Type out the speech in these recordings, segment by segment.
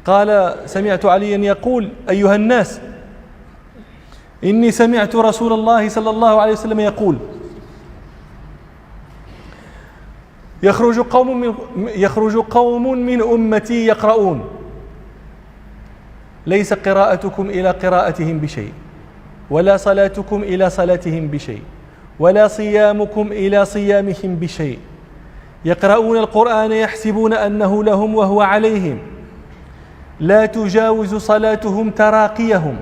قال: سمعت عليا يقول: أيها الناس، إني سمعت رسول الله صلى الله عليه وسلم يقول: يخرج قوم من أمتي يقرؤون ليس قراءتكم إلى قراءتهم بشيء، ولا صلاتكم إلى صلاتهم بشيء، ولا صيامكم إلى صيامهم بشيء، يقرؤون القرآن يحسبون أنه لهم وهو عليهم، لا تجاوز صلاتهم تراقيهم،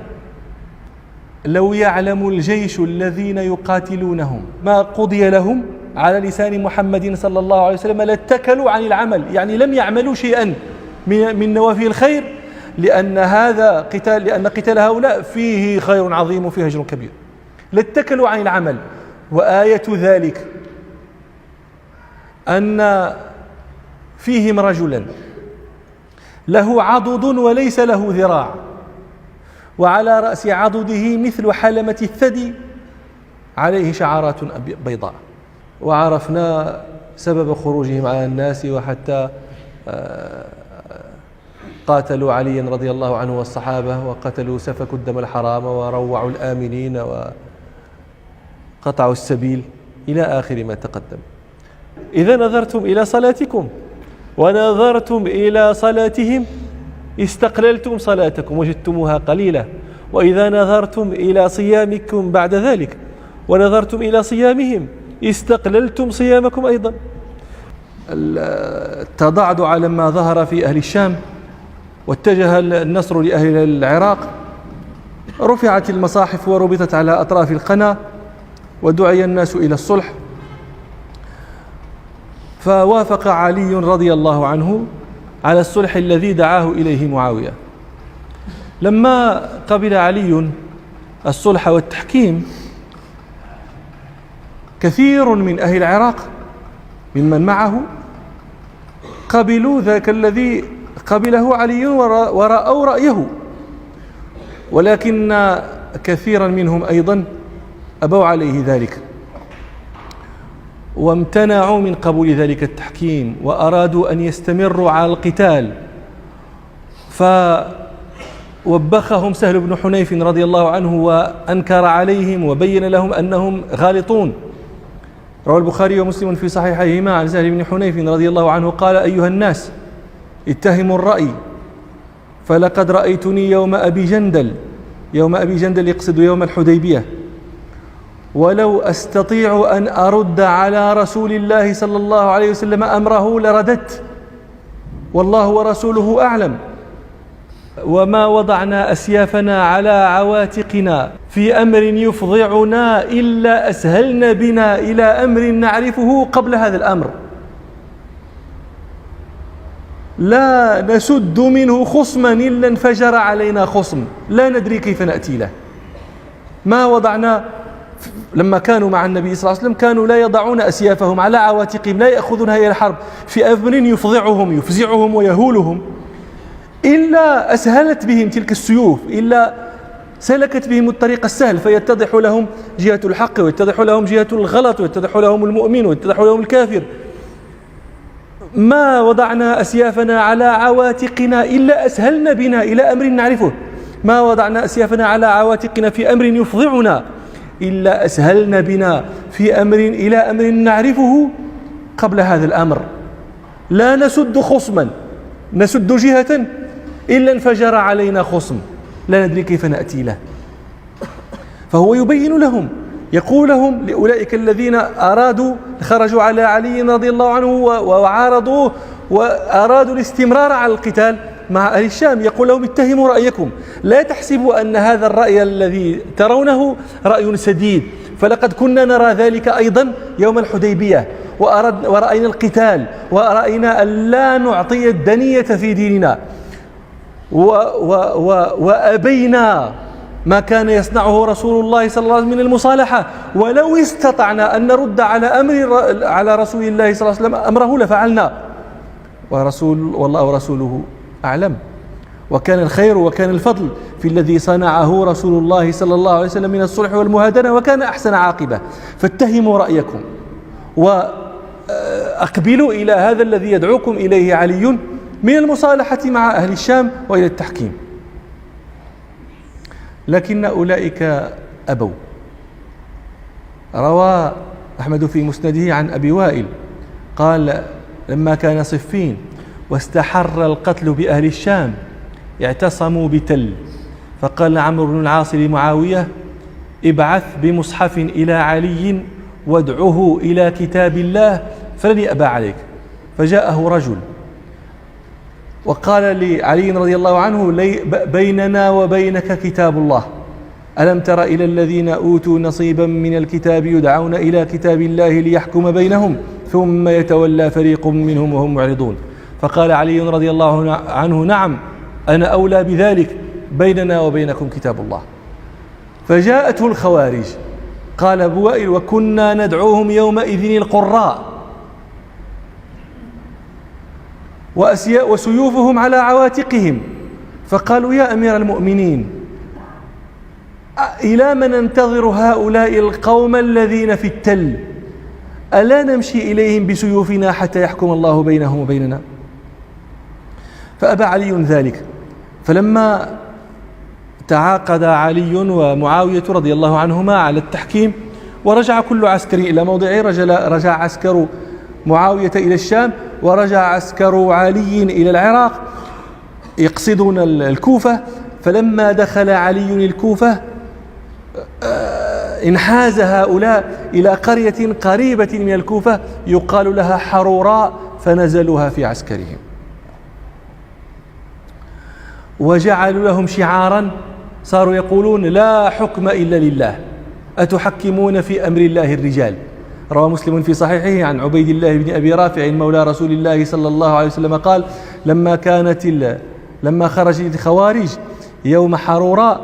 لو يعلم الجيش الذين يقاتلونهم ما قضي لهم على لسان محمد صلى الله عليه وسلم لاتكلوا عن العمل، يعني لم يعملوا شيئا من نوافل الخير، لأن قتال هؤلاء فيه خير عظيم وفيه أجر كبير، لاتكلوا عن العمل. وآية ذلك أن فيهم رجلا له عضد وليس له ذراع، وعلى رأس عضده مثل حلمة الثدي عليه شعرات بيضاء. وعرفنا سبب خروجهم على الناس، وحتى قاتلوا عليا رضي الله عنه والصحابة، وقتلوا سفكوا الدم الحرام، وروعوا الآمنين، وقطعوا السبيل، إلى آخر ما تقدم. إذا نظرتم إلى صلاتكم ونظرتم إلى صلاتهم استقللتم صلاتكم وجدتموها قليلة، وإذا نظرتم إلى صيامكم بعد ذلك ونظرتم إلى صيامهم استقللتم صيامكم أيضا. التضعضع لما ظهر في أهل الشام واتجه النصر لأهل العراق، رفعت المصاحف وربطت على أطراف القنا ودعي الناس إلى الصلح، فوافق علي رضي الله عنه على الصلح الذي دعاه إليه معاوية. لما قبل علي الصلح والتحكيم، كثير من أهل العراق ممن معه قبلوا ذاك الذي قبله علي ورأوا رأيه، ولكن كثيرا منهم أيضا أبوا عليه ذلك وامتنعوا من قبول ذلك التحكيم، وأرادوا أن يستمروا على القتال. فوبخهم سهل بن حنيف رضي الله عنه وأنكر عليهم وبين لهم أنهم غالطون. روى البخاري ومسلم في صحيحيهما عن سهل بن حنيف رضي الله عنه قال: أيها الناس، اتهموا الرأي، فلقد رأيتني يوم أبي جندل يقصد يوم الحديبية، ولو أستطيع أن أرد على رسول الله صلى الله عليه وسلم أمره لرددت، والله ورسوله أعلم. وما وضعنا أسيافنا على عواتقنا في أمر يفضعنا إلا أسهلنا بنا إلى أمر نعرفه قبل هذا الأمر، لا نسد منه خصما إلا انفجر علينا خصم لا ندري كيف نأتي له. ما وضعنا، لما كانوا مع النبي صلى الله عليه وسلم كانوا لا يضعون أسيافهم على عواتقهم، لا يأخذونها إلى الحرب في أمر يفزعهم ويهولهم، إلا أسهلت بهم تلك السيوف، إلا سلكت بهم الطريق السهل، فيتضح لهم جهة الحق ويتضح لهم جهة الغلط ويتضح لهم المؤمن ويتضح لهم الكافر. ما وضعنا أسيافنا على عواتقنا إلا أسهلنا بنا إلى أمر نعرفه، ما وضعنا أسيافنا على عواتقنا في أمر يفضعنا إلا أسهلنا بنا في أمر إلى أمر نعرفه قبل هذا الأمر، لا نسد خصما نسد جهة إلا انفجر علينا خصم لا ندري كيف نأتي له. فهو يبين لهم، يقول لهم لأولئك الذين خرجوا على علي رضي الله عنه وعارضوه وأرادوا الاستمرار على القتال مع أهل الشام، يقول لهم: اتهموا رأيكم، لا تحسبوا أن هذا الرأي الذي ترونه رأي سديد، فلقد كنا نرى ذلك أيضا يوم الحديبية، ورأينا القتال، ورأينا أن لا نعطي الدنية في ديننا، وأبينا ما كان يصنعه رسول الله صلى الله عليه وسلم من المصالحة، ولو استطعنا أن نرد على رسول الله صلى الله عليه وسلم أمره لفعلنا، والله ورسوله أعلم. وكان الخير وكان الفضل في الذي صنعه رسول الله صلى الله عليه وسلم من الصلح والمهادنة، وكان أحسن عاقبة. فاتهموا رأيكم وأقبلوا إلى هذا الذي يدعوكم إليه علي من المصالحة مع أهل الشام وإلى التحكيم، لكن أولئك أبوا. روى أحمد في مسنده عن أبي وائل قال: لما كان صفين واستحر القتل بأهل الشام اعتصموا بتل، فقال عمرو بن العاص لمعاوية: ابعث بمصحف إلى علي وادعه إلى كتاب الله فلن يأبى عليك. فجاءه رجل وقال لعلي رضي الله عنه: بيننا وبينك كتاب الله، ألم تر إلى الذين أوتوا نصيبا من الكتاب يدعون إلى كتاب الله ليحكم بينهم ثم يتولى فريق منهم وهم معرضون. فقال علي رضي الله عنه: نعم، أنا أولى بذلك، بيننا وبينكم كتاب الله. فجاءته الخوارج، قال أبو وائل: وكنا ندعوهم يومئذ القراء، وسيوفهم على عواتقهم. فقالوا: يا أمير المؤمنين، إلى من ننتظر هؤلاء القوم الذين في التل؟ ألا نمشي إليهم بسيوفنا حتى يحكم الله بينهم وبيننا؟ فأبى علي ذلك. فلما تعاقد علي ومعاوية رضي الله عنهما على التحكيم ورجع كل عسكري إلى موضعه، رجع عسكر معاوية إلى الشام ورجع عسكر علي إلى العراق يقصدون الكوفة. فلما دخل علي الكوفة انحاز هؤلاء إلى قرية قريبة من الكوفة يقال لها حروراء، فنزلوها في عسكرهم وجعلوا لهم شعارا، صاروا يقولون: لا حكم إلا لله، أتحكمون في أمر الله الرجال. روى مسلم في صحيحه عن عبيد الله بن أبي رافع مولى رسول الله صلى الله عليه وسلم قال: لما خرجت الخوارج يوم حروراء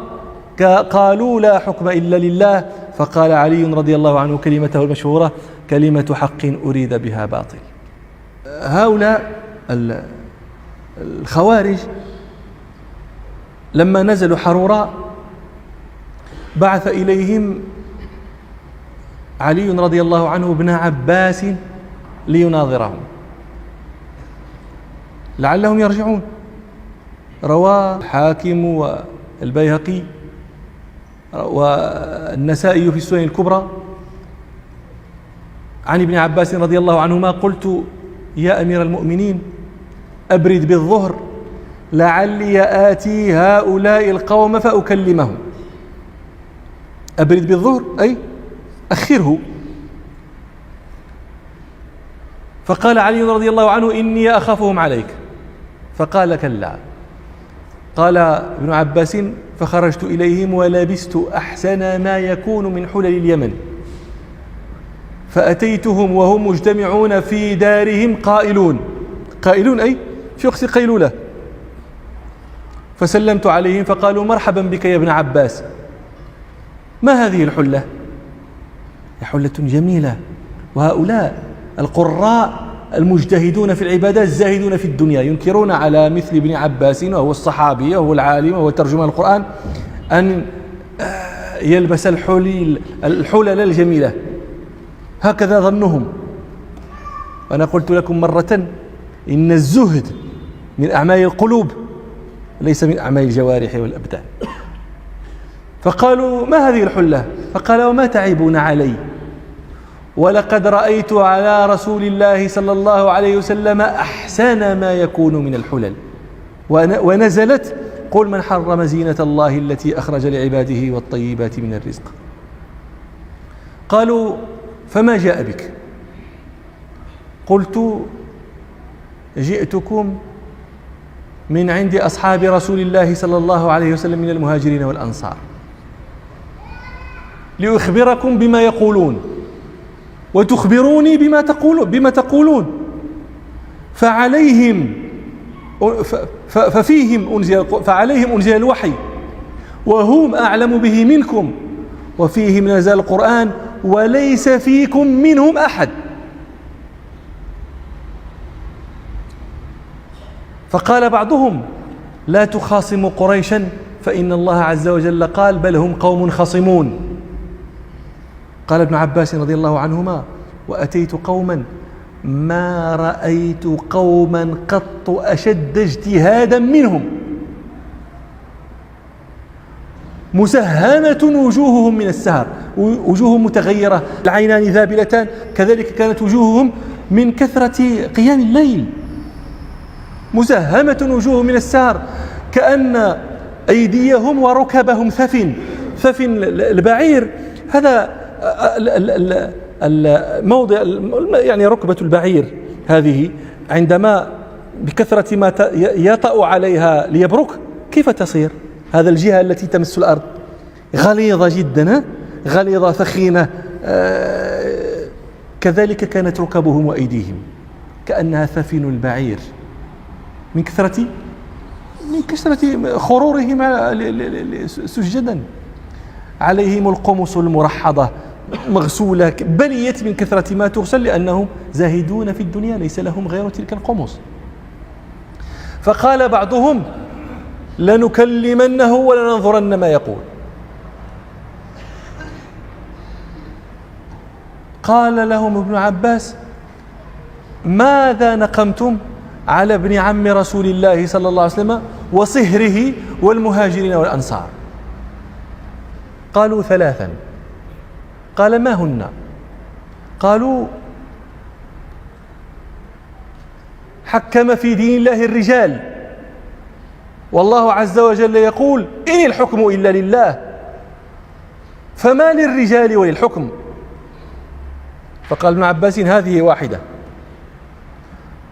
قالوا: لا حكم إلا لله. فقال علي رضي الله عنه كلمته المشهورة: كلمة حق أريد بها باطل. هؤلاء الخوارج لما نزلوا حروراء بعث إليهم علي رضي الله عنه ابن عباس ليناظرهم لعلهم يرجعون. رواه الحاكم والبيهقي والنسائي في السنن الكبرى عن ابن عباس رضي الله عنهما: قلت: يا أمير المؤمنين، أبرد بالظهر لعلي آتي هؤلاء القوم فأكلمهم. أبرد بالظهر أي أخره. فقال علي رضي الله عنه: إني أخافهم عليك. فقال: كلا. قال ابن عباس: فخرجت إليهم ولبست أحسن ما يكون من حلل اليمن، فأتيتهم وهم مجتمعون في دارهم قائلون أي في وقت قيلولة. فسلمت عليهم فقالوا: مرحبا بك يا ابن عباس، ما هذه الحلة؟ حلة جميلة. وهؤلاء القراء المجتهدون في العبادات الزاهدون في الدنيا ينكرون على مثل ابن عباس وهو الصحابي وهو العالم وهو ترجمان القرآن أن يلبس الحلل الجميلة، هكذا ظنهم. وأنا قلت لكم مرة إن الزهد من أعمال القلوب ليس من أعمال الجوارح والأبدان. فقالوا: ما هذه الحلة؟ فقال: وما تعيبون علي؟ ولقد رأيت على رسول الله صلى الله عليه وسلم أحسن ما يكون من الحلل. ونزلت: قل من حرم زينة الله التي أخرج لعباده والطيبات من الرزق. قالوا: فما جاء بك؟ قلت: جئتكم من عند أصحاب رسول الله صلى الله عليه وسلم من المهاجرين والأنصار لأخبركم بما يقولون وتخبروني بما تقولون، فعليهم أنزل الوحي وهم أعلم به منكم، وفيهم نزل القرآن وليس فيكم منهم أحد. فقال بعضهم: لا تخاصموا قريشا فإن الله عز وجل قال: بل هم قوم خصمون. قال ابن عباس رضي الله عنهما: وأتيت قوما ما رأيت قوما قط أشد اجتهادا منهم، مسهمة وجوههم من السهر، وجوههم متغيرة، العينان ذابلتان، كذلك كانت وجوههم من كثرة قيام الليل، مسهمة وجوههم من السهر، كأن أيديهم وركبهم ثفن البعير. هذا الموضع يعني ركبة البعير هذه عندما بكثرة ما يطأ عليها ليبرك كيف تصير؟ هذا الجهة التي تمس الأرض غليظة جدا، غليظة ثخينة، كذلك كانت ركبهم وأيديهم كأنها ثفن البعير من كثرة خرورهم سجدا. عليهم القمص المرحضة مغسولة بليت من كثرة ما تغسل، لأنهم زاهدون في الدنيا ليس لهم غير تلك القمص. فقال بعضهم لنكلمنه ولننظرن ما يقول. قال لهم ابن عباس ماذا نقمتم على ابن عم رسول الله صلى الله عليه وسلم وصهره والمهاجرين والأنصار؟ قالوا ثلاثا. قال ما هن؟ قالوا حكم في دين الله الرجال، والله عز وجل يقول إن الحكم إلا لله، فما للرجال وللحكم؟ فقال ابن عباس هذه واحدة.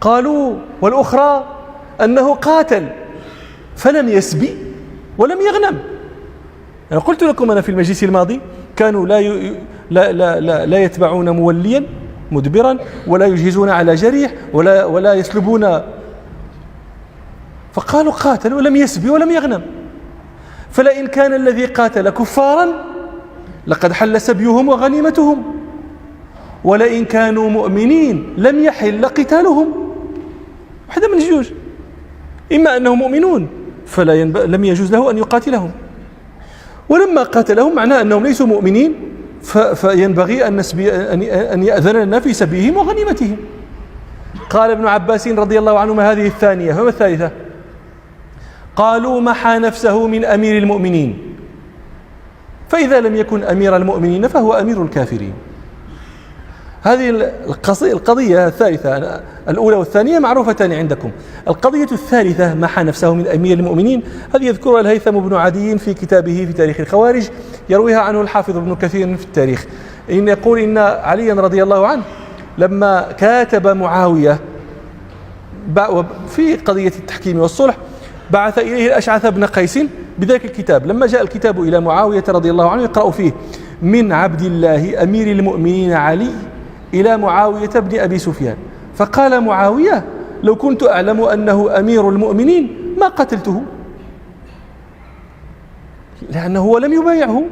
قالوا والأخرى أنه قاتل فلم يسبي ولم يغنم. أنا قلت لكم أنا في المجلس الماضي كانوا لا يتبعون موليا مدبرا ولا يجهزون على جريح ولا يسلبون، فقالوا قاتل ولم يسبي ولم يغنم، فلئن كان الذي قاتل كفارا لقد حل سبيهم وغنيمتهم، ولئن كانوا مؤمنين لم يحل قتالهم. واحدة من الجوج، إما أنهم مؤمنون لم يجوز له أن يقاتلهم، ولما قاتلهم معناه أنهم ليسوا مؤمنين فينبغي أن يأذن لنا في سبيهم وغنيمتهم. قال ابن عباس رضي الله عنهما هذه الثانية. فما الثالثة؟ قالوا محى نفسه من أمير المؤمنين، فإذا لم يكن أمير المؤمنين فهو أمير الكافرين. هذه القضية الثالثة، الأولى والثانية معروفتان عندكم. القضية الثالثة محى نفسه من أمير المؤمنين، هذه يذكرها الهيثم بن عدي في كتابه في تاريخ الخوارج، يرويها عنه الحافظ ابن كثير في التاريخ، إن يقول إن عليا رضي الله عنه لما كاتب معاوية في قضية التحكيم والصلح بعث إليه الأشعث بن قيس بذلك الكتاب. لما جاء الكتاب إلى معاوية رضي الله عنه يقرأ فيه من عبد الله أمير المؤمنين علي إلى معاوية بن أبي سفيان، فقال معاوية لو كنت أعلم أنه أمير المؤمنين ما قتلته، لأنه لم يبايعه.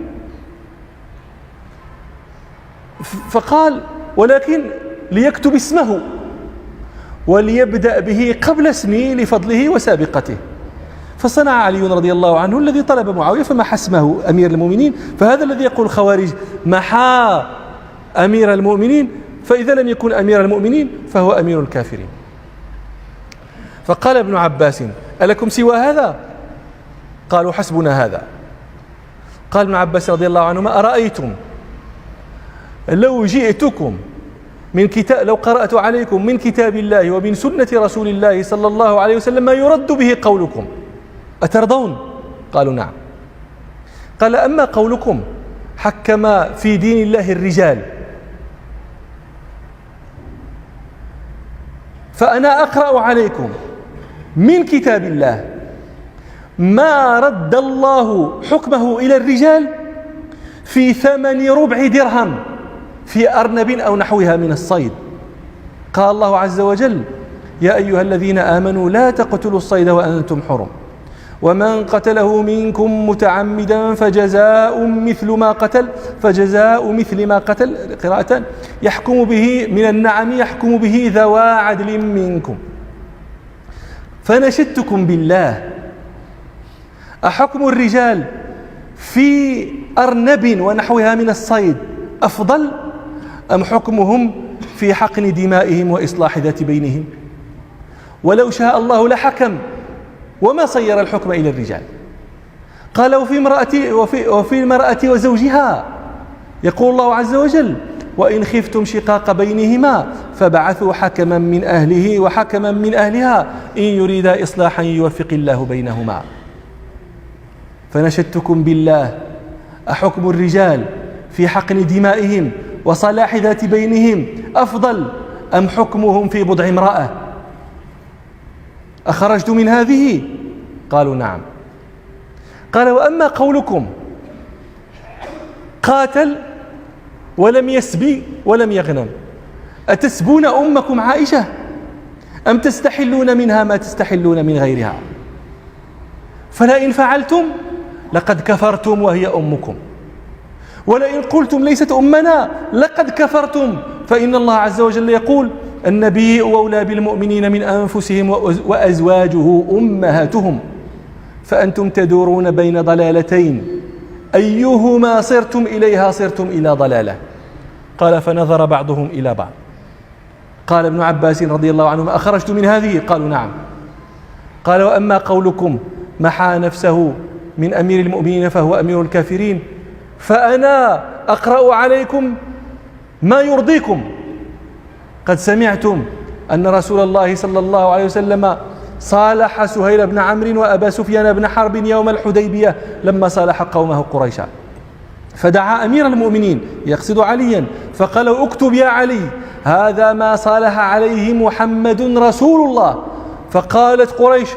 فقال ولكن ليكتب اسمه وليبدأ به قبل اسمه لفضله وسابقته. فصنع علي رضي الله عنه الذي طلب معاوية فمحى اسمه أمير المؤمنين. فهذا الذي يقول الخوارج محى أمير المؤمنين، فإذا لم يكن أمير المؤمنين فهو أمير الكافرين. فقال ابن عباس ألكم سوى هذا؟ قالوا حسبنا هذا. قال ابن عباس رضي الله عنهما أرأيتم لو جئتكم من كتاب، لو قرأت عليكم من كتاب الله ومن سنة رسول الله صلى الله عليه وسلم ما يرد به قولكم أترضون؟ قالوا نعم. قال أما قولكم حكم في دين الله الرجال، فأنا أقرأ عليكم من كتاب الله ما رد الله حكمه إلى الرجال في 8 ربع درهم في أرنب أو نحوها من الصيد. قال الله عز وجل يا أيها الذين آمنوا لا تقتلوا الصيد وأنتم حرم، ومن قتله منكم متعمدا فجزاء مثل ما قتل قراءة يحكم به من النعم يحكم به ذوى عدل منكم. فنشدتكم بالله أحكم الرجال في أرنب ونحوها من الصيد أفضل أم حكمهم في حقن دمائهم وإصلاح ذات بينهم، ولو شاء الله لحكم وما صير الحكم إلى الرجال. قال وفي المرأة وزوجها يقول الله عز وجل: وإن خفتم شقاق بينهما فابعثوا حكما من أهله وحكما من أهلها إن يريدا إصلاحا يوفق الله بينهما. فنشدتكم بالله أحكم الرجال في حقن دمائهم وصلاح ذات بينهم أفضل أم حكمهم في بضع امرأة؟ أخرجت من هذه؟ قالوا نعم. قال: وأما قولكم قاتل ولم يسبي ولم يغنم، أتسبون أمكم عائشة أم تستحلون منها ما تستحلون من غيرها؟ فلئن فعلتم لقد كفرتم وهي أمكم، ولئن قلتم ليست أمنا لقد كفرتم، فإن الله عز وجل يقول: النبي أولى بالمؤمنين من أنفسهم وأزواجه أمهاتهم، فأنتم تدورون بين ضلالتين أيهما صرتم إليها صرتم إلى ضلالة. قال: فنظر بعضهم إلى بعض. قال ابن عباس رضي الله عنهما: أخرجت من هذه؟ قالوا نعم. قال: وأما قولكم محى نفسه من أمير المؤمنين فهو أمير الكافرين، فأنا أقرأ عليكم ما يرضيكم. قد سمعتم أن رسول الله صلى الله عليه وسلم صالح سهيل بن عمرو وأبا سفيان بن حرب يوم الحديبية لما صالح قومه قريشا، فدعا أمير المؤمنين يقصد عليا فقال: اكتب يا علي هذا ما صالح عليه محمد رسول الله. فقالت قريش: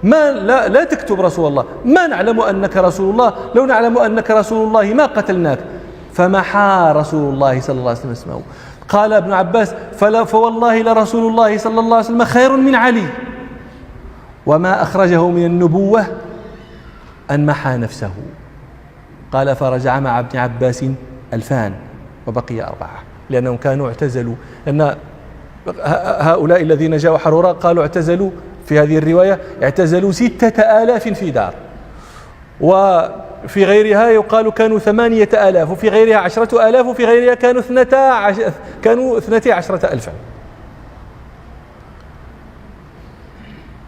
لا تكتب رسول الله، ما نعلم أنك رسول الله، لو نعلم أنك رسول الله ما قتلناك. فمحى رسول الله صلى الله عليه وسلم اسمه. قال ابن عباس: فوالله لرسول الله صلى الله عليه وسلم خير من علي، وما أخرجه من النبوة أن محى نفسه. قال: فرجع مع ابن عباس 2000 وبقي 4، لأنهم كانوا اعتزلوا، لأن هؤلاء الذين جاءوا حرورا قالوا اعتزلوا، في هذه الرواية اعتزلوا 6000 في دار، وفي غيرها يقال كانوا 8000، وفي غيرها 10,000، وفي غيرها كانوا 12,000.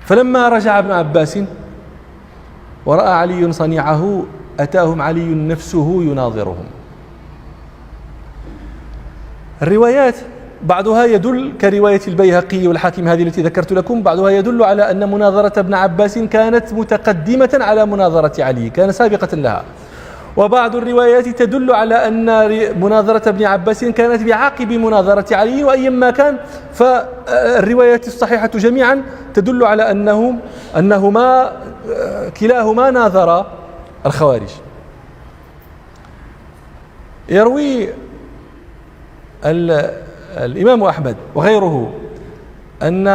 فلما رجع ابن عباس ورأى علي صنيعه أتاهم علي نفسه يناظرهم. الروايات بعضها يدل كرواية البيهقي والحاكم هذه التي ذكرت لكم، بعضها يدل على أن مناظرة ابن عباس كانت متقدمة على مناظرة علي، كان سابقة لها. وبعض الروايات تدل على أن مناظرة ابن عباس كانت بعقب مناظرة علي، وأيما كان فالروايات الصحيحة جميعا تدل على أنهما كلاهما ناظرا الخوارج. يروي الإمام أحمد وغيره أن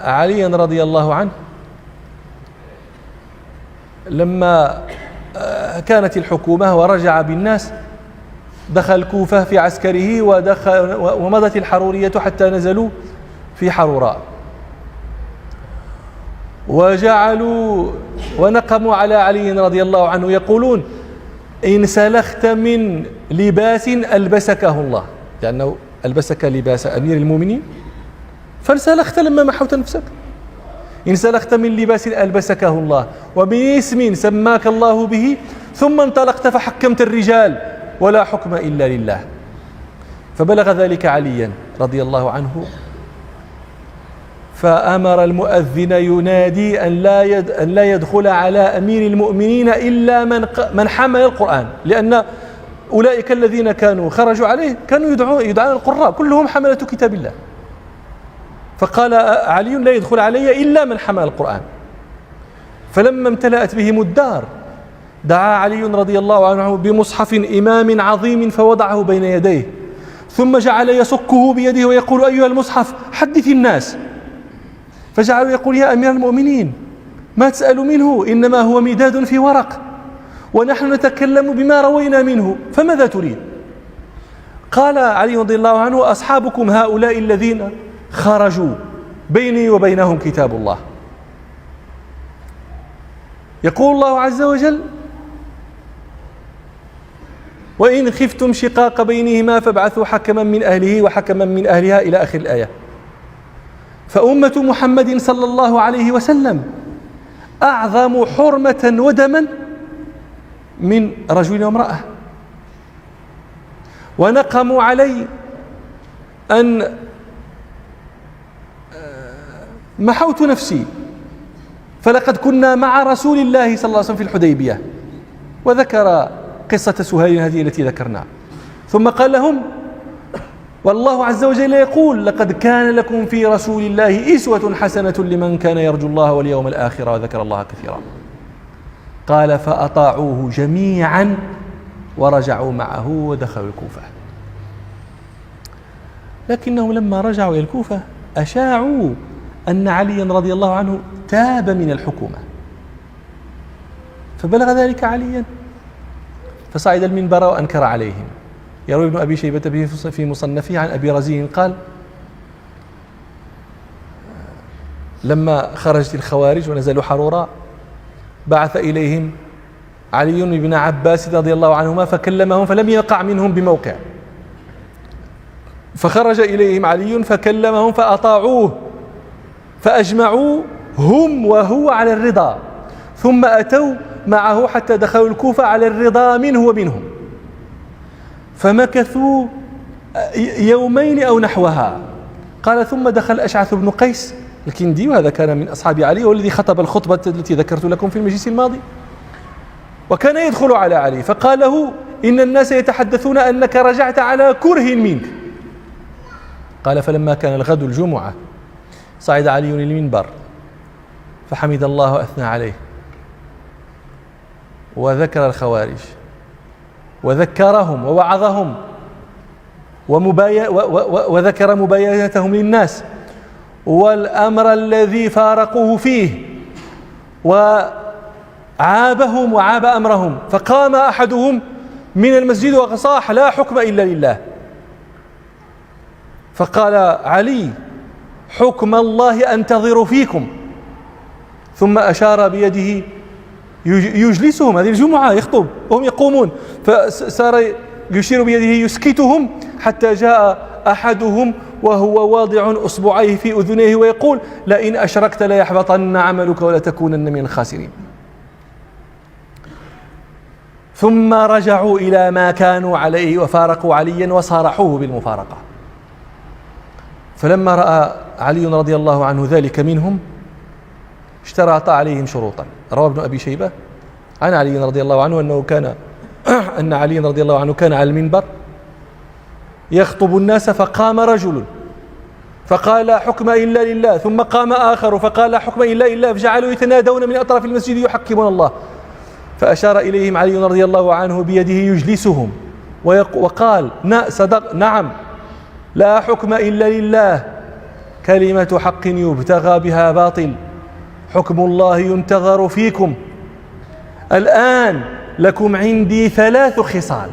عليا رضي الله عنه لما كانت الحكومة ورجع بالناس دخل الكوفة في عسكره ومضت الحرورية حتى نزلوا في حروراء، وجعلوا ونقموا على علي رضي الله عنه يقولون: إن سلخت من لباس ألبسكه الله، لأنه ألبسك لباس أمير المؤمنين فانسلخت لما محوت نفسك. إن سلخت من لباس ألبسكه الله ومن اسم سماك الله به ثم انطلقت فحكمت الرجال ولا حكم إلا لله. فبلغ ذلك عليا رضي الله عنه فأمر المؤذن ينادي أن لا يدخل على أمير المؤمنين إلا من حمل القرآن، لأن أولئك الذين كانوا خرجوا عليه كانوا يدعون القراء كلهم حملة كتاب الله. فقال علي: لا يدخل علي إلا من حمل القرآن. فلما امتلأت بهم الدار دعا علي رضي الله عنه بمصحف إمام عظيم فوضعه بين يديه، ثم جعل يصكه بيده ويقول: أيها المصحف حدث الناس. فجعلوا يقول: يا أمير المؤمنين ما تسأل منه، إنما هو مداد في ورق ونحن نتكلم بما روينا منه، فماذا تريد؟ قال علي رضي الله عنه: أصحابكم هؤلاء الذين خرجوا بيني وبينهم كتاب الله. يقول الله عز وجل: وإن خفتم شقاق بينهما فابعثوا حكما من أهله وحكما من أهلها إلى آخر الآية. فأمة محمد صلى الله عليه وسلم أعظم حرمة ودما من رجل وامرأة. ونقموا علي أن محوت نفسي، فلقد كنا مع رسول الله صلى الله عليه وسلم في الحديبية، وذكر قصة سهيل هذه التي ذكرناها، ثم قال لهم: والله عز وجل يقول: لقد كان لكم في رسول الله أسوة حسنة لمن كان يرجو الله واليوم الآخر وذكر الله كثيرا. قال: فأطاعوه جميعا ورجعوا معه ودخلوا الكوفة. لكنهم لما رجعوا إلى الكوفة أشاعوا أن عليا رضي الله عنه تاب من الحكومة، فبلغ ذلك عليا فصعد المنبر وأنكر عليهم. يروي ابن أبي شيبة به في مصنفه عن أبي رزين قال: لما خرجت الخوارج ونزلوا حرورا بعث إليهم علي بن عباس رضي الله عنهما فكلمهم فلم يقع منهم بموقع، فخرج إليهم علي فكلمهم فأطاعوه فأجمعوا هم وهو على الرضا، ثم أتوا معه حتى دخلوا الكوفة على الرضا منه ومنهم، فمكثوا يومين أو نحوها. قال: ثم دخل أشعث بن قيس الكندي، وهذا كان من أصحاب علي والذي خطب الخطبة التي ذكرت لكم في المجلس الماضي، وكان يدخل على علي فقال له: إن الناس يتحدثون أنك رجعت على كره منك. قال: فلما كان الغد الجمعة صعد علي للمنبر فحمد الله وأثنى عليه وذكر الخوارج وذكرهم ووعظهم وذكر مباينتهم للناس والأمر الذي فارقوه فيه، وعابهم وعاب أمرهم. فقام أحدهم من المسجد وصاح: لا حكم إلا لله. فقال علي: حكم الله أنتظر فيكم. ثم أشار بيده يجلسهم، هذه الجمعة يخطب وهم يقومون، فصار يشير بيده يسكتهم حتى جاء أحدهم وهو واضع أصبعيه في أذنيه ويقول: لئن أشركت ليحبطن عملك ولتكونن من الخاسرين. ثم رجعوا إلى ما كانوا عليه وفارقوا عليا وصارحوه بالمفارقة. فلما رأى علي رضي الله عنه ذلك منهم اشترط عليهم شروطا. روى ابن أبي شيبة عن علي رضي الله عنه أن علي رضي الله عنه كان على المنبر يخطب الناس، فقام رجل فقال: لا حكم إلا لله، ثم قام آخر فقال: لا حكم إلا لله، فجعلوا يتنادون من أطراف المسجد يحكمون الله. فأشار إليهم علي رضي الله عنه بيده يجلسهم وقال: نعم، لا حكم إلا لله، كلمة حق يبتغى بها باطل، حكم الله ينتظر فيكم. الآن لكم عندي 3 خصال: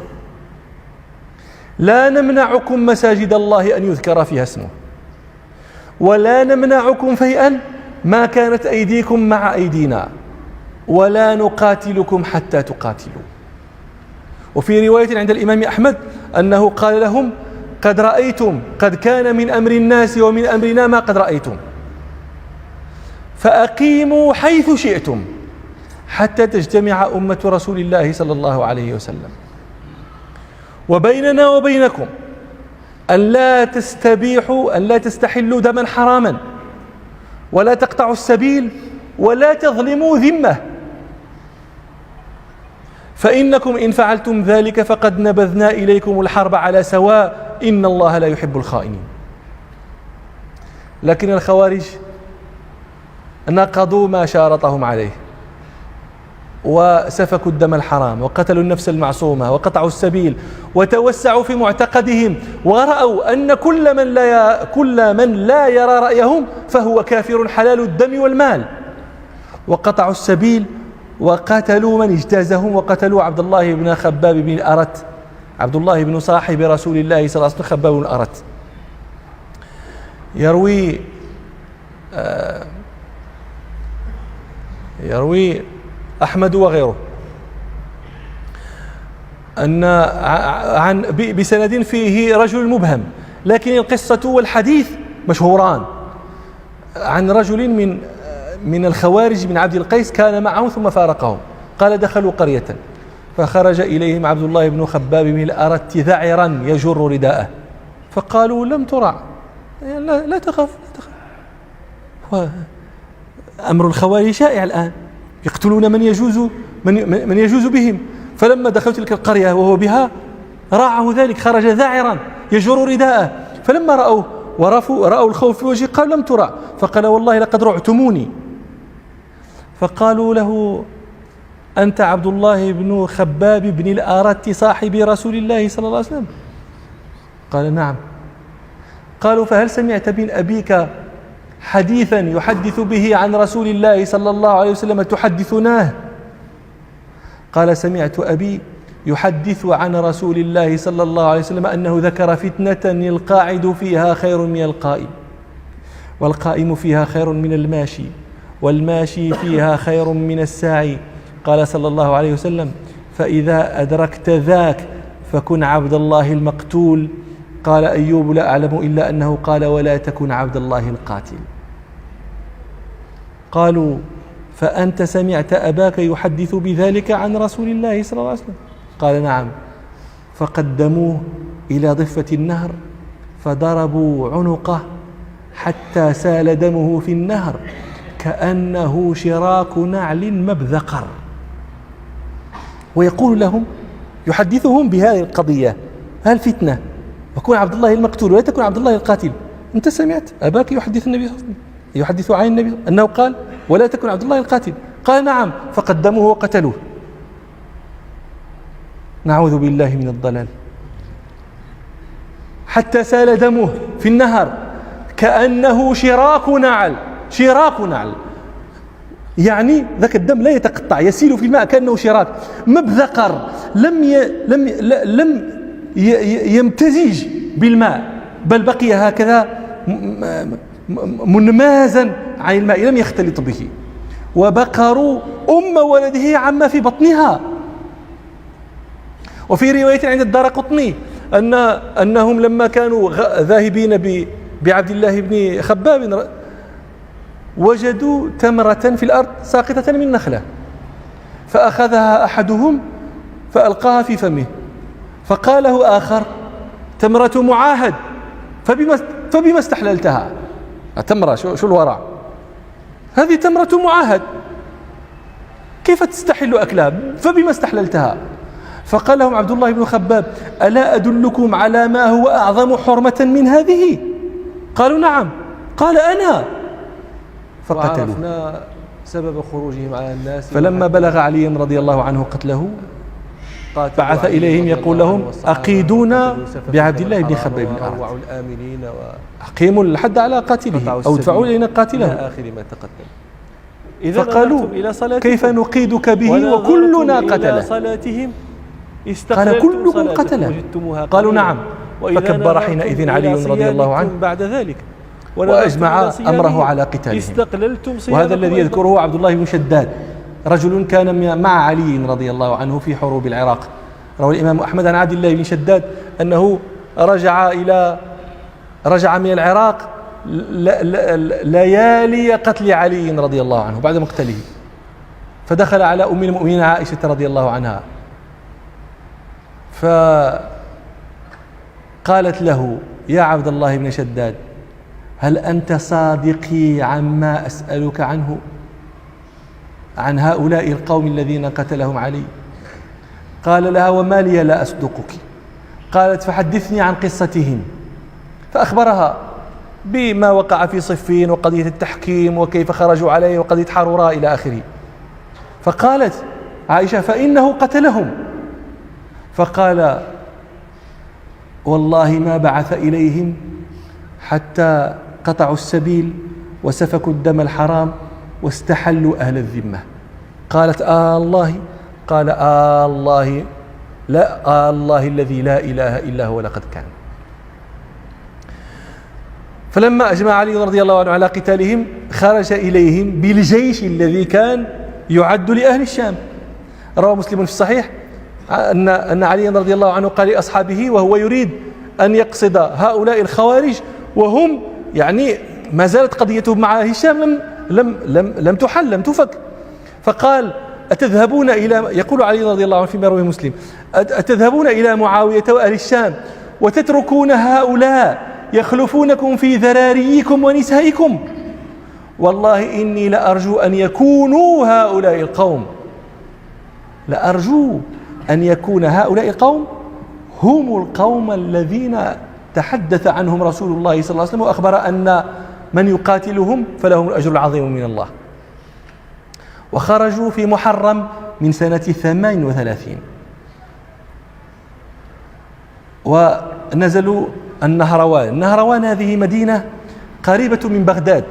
لا نمنعكم مساجد الله أن يذكر فيها اسمه، ولا نمنعكم فيئا ما كانت أيديكم مع أيدينا، ولا نقاتلكم حتى تقاتلوا. وفي رواية عند الإمام أحمد أنه قال لهم: قد رأيتم، قد كان من أمر الناس ومن أمرنا ما قد رأيتم، فأقيموا حيث شئتم حتى تجتمع أمة رسول الله صلى الله عليه وسلم. وبيننا وبينكم أن لا تستحلوا دما حراما، ولا تقطعوا السبيل، ولا تظلموا ذمة، فإنكم إن فعلتم ذلك فقد نبذنا إليكم الحرب على سواء، إن الله لا يحب الخائنين. لكن الخوارج نقضوا ما شارطهم عليه، وسفكوا الدم الحرام، وقتلوا النفس المعصومة، وقطعوا السبيل، وتوسعوا في معتقدهم، ورأوا أن كل من لا يرى رأيهم فهو كافر حلال الدم والمال، وقطعوا السبيل، وقتلوا من اجتازهم، وقتلوا عبد الله بن خباب بن الأرت، عبد الله بن صاحب رسول الله صلى الله عليه وسلم، خباب بن الأرت. يروي أحمد وغيره بسند فيه رجل مبهم، لكن القصة والحديث مشهوران، عن رجل من الخوارج من عبد القيس كان معهم ثم فارقهم. قال دخلوا قرية فخرج إليهم عبد الله بن خباب بن الأرت ذعرا يجر رداءه، فقالوا لم ترع، لا تخف أمر الخوارج شائع الآن، يقتلون من يجوز بهم. فلما دخلت تلك القرية وهو بها راعه ذلك، خرج ذاعرا يجر رداءه، فلما رأوه ورأوا الخوف في وجهه قال لم ترع، فقال والله لقد رعتموني. فقالوا له أنت عبد الله بن خباب بن الأرت صاحب رسول الله صلى الله عليه وسلم؟ قال نعم. قالوا فهل سمعت من أبيك حديثا يحدث به عن رسول الله صلى الله عليه وسلم تحدثناه؟ قال سمعت أبي يحدث عن رسول الله صلى الله عليه وسلم أنه ذكر فتنة القاعد فيها خير من القائم، والقائم فيها خير من الماشي، والماشي فيها خير من الساعي. قال صلى الله عليه وسلم فإذا أدركت ذاك فكن عبد الله المقتول. قال أيوب لا أعلم إلا أنه قال ولا تكن عبد الله القاتل. قالوا فأنت سمعت أباك يحدث بذلك عن رسول الله صلى الله عليه وسلم؟ قال نعم. فقدموه إلى ضفة النهر فضربوا عنقه حتى سال دمه في النهر كأنه شراك نعل مبذقر، ويقول لهم يحدثهم بهذه القضية الفتنة، وكن عبد الله المقتول ولا تكن عبد الله القاتل. أنت سمعت أباك يحدث النبي صلى الله عليه وسلم يحدث عن النبي أنه قال ولا تكن عبد الله القاتل؟ قال نعم. فقدموه وقتلوه. نعوذ بالله من الضلال. حتى سال دمه في النهر كأنه شراك نعل. شراك نعل يعني ذاك الدم لا يتقطع، يسيل في الماء كأنه شراك مبذقر، لم يمتزج بالماء، بل بقي هكذا منمازا عن الماء لم يختلط به. وبقروا ولده عما في بطنها. وفي رواية عند الدارقطني أنهم لما كانوا ذاهبين بعبد الله بن خباب وجدوا تمرة في الأرض ساقطة من نخلة، فأخذها أحدهم فألقاها في فمه، فقال له آخر تمرة معاهد فبما استحللتها؟ تمرة شو الورع، هذه تمرة معاهد كيف تستحل أكلها؟ فبما استحللتها؟ فقال لهم عبد الله بن خباب ألا أدلكم على ما هو أعظم حرمة من هذه؟ قالوا نعم. قال أنا. فقتلوه. وعرفنا سبب خروجهم على الناس. فلما بلغ علي رضي الله عنه قتله بعث إليهم يقول لهم أقيدونا بعبد الله بن خباب بن الأرت، أقيموا الحد على قاتله أو ادفعوا إلينا قاتله. فقالوا كيف نقيدك به وكلنا قتله؟ قال كلكم قتله؟ قالوا نعم. فكبر حينئذ علي رضي الله عنه بعد ذلك وأجمع أمره على قتالهم. وهذا الذي يذكره عبد الله بن شداد، رجل كان مع علي رضي الله عنه في حروب العراق. روى الإمام أحمد عن عبد الله بن شداد أنه رجع من العراق ليالي قتل علي رضي الله عنه بعد مقتله، فدخل على أم المؤمنين عائشة رضي الله عنها فقالت له يا عبد الله بن شداد هل أنت صادقي عما أسألك عنه، عن هؤلاء القوم الذين قتلهم علي؟ قال لها وما لي لا أصدقك؟ قالت فحدثني عن قصتهم، فأخبرها بما وقع في صفين وقضية التحكيم وكيف خرجوا عليه وقضية حروراء إلى آخره. فقالت عائشة فإنه قتلهم. فقال والله ما بعث إليهم حتى قطعوا السبيل وسفكوا الدم الحرام واستحلوا أهل الذمة. قالت الله؟ قال الله لا، الله الذي لا إله إلا هو لقد كان. فلما أجمع علي رضي الله عنه على قتالهم خرج إليهم بالجيش الذي كان يعد لأهل الشام. روى مسلم في الصحيح أن علي رضي الله عنه قال لأصحابه وهو يريد أن يقصد هؤلاء الخوارج وهم يعني ما زالت قضيتهم مع هشام لم تحل، لم تفك. فقال أتذهبون إلى، يقول علي رضي الله عنه فيما رواه مسلم، أتذهبون إلى معاوية وأهل الشام وتتركون هؤلاء يخلفونكم في ذراريكم ونسائكم؟ والله إني لأرجو أن يكونوا هؤلاء القوم، لأرجو أن يكون هؤلاء القوم هم القوم الذين تحدث عنهم رسول الله صلى الله عليه وسلم وأخبر أن من يقاتلهم فلهم الأجر العظيم من الله. وخرجوا في محرم من سنة 38 ونزلوا النهروان. النهروان هذه مدينة قريبة من بغداد،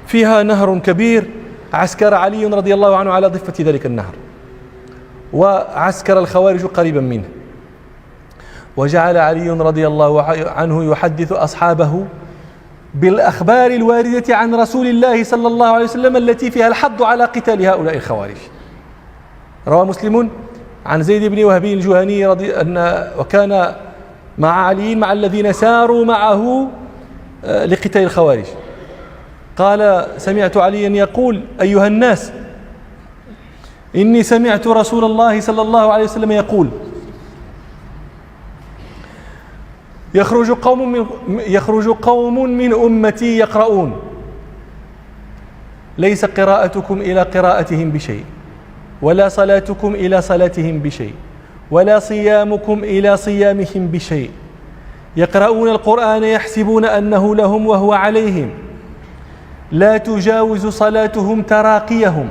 فيها نهر كبير، عسكر علي رضي الله عنه على ضفة ذلك النهر، وعسكر الخوارج قريبا منه. وجعل علي رضي الله عنه يحدث أصحابه بالأخبار الواردة عن رسول الله صلى الله عليه وسلم التي فيها الحض على قتال هؤلاء الخوارج. روى مسلم عن زيد بن وهب الجهني وكان مع علي مع الذين ساروا معه لقتال الخوارج، قال سمعت عليا يقول أيها الناس إني سمعت رسول الله صلى الله عليه وسلم يقول يخرج قوم من أمتي يقرؤون ليس قراءتكم إلى قراءتهم بشيء ولا صلاتكم إلى صلاتهم بشيء ولا صيامكم إلى صيامهم بشيء، يقرؤون القرآن يحسبون أنه لهم وهو عليهم، لا تجاوز صلاتهم تراقيهم،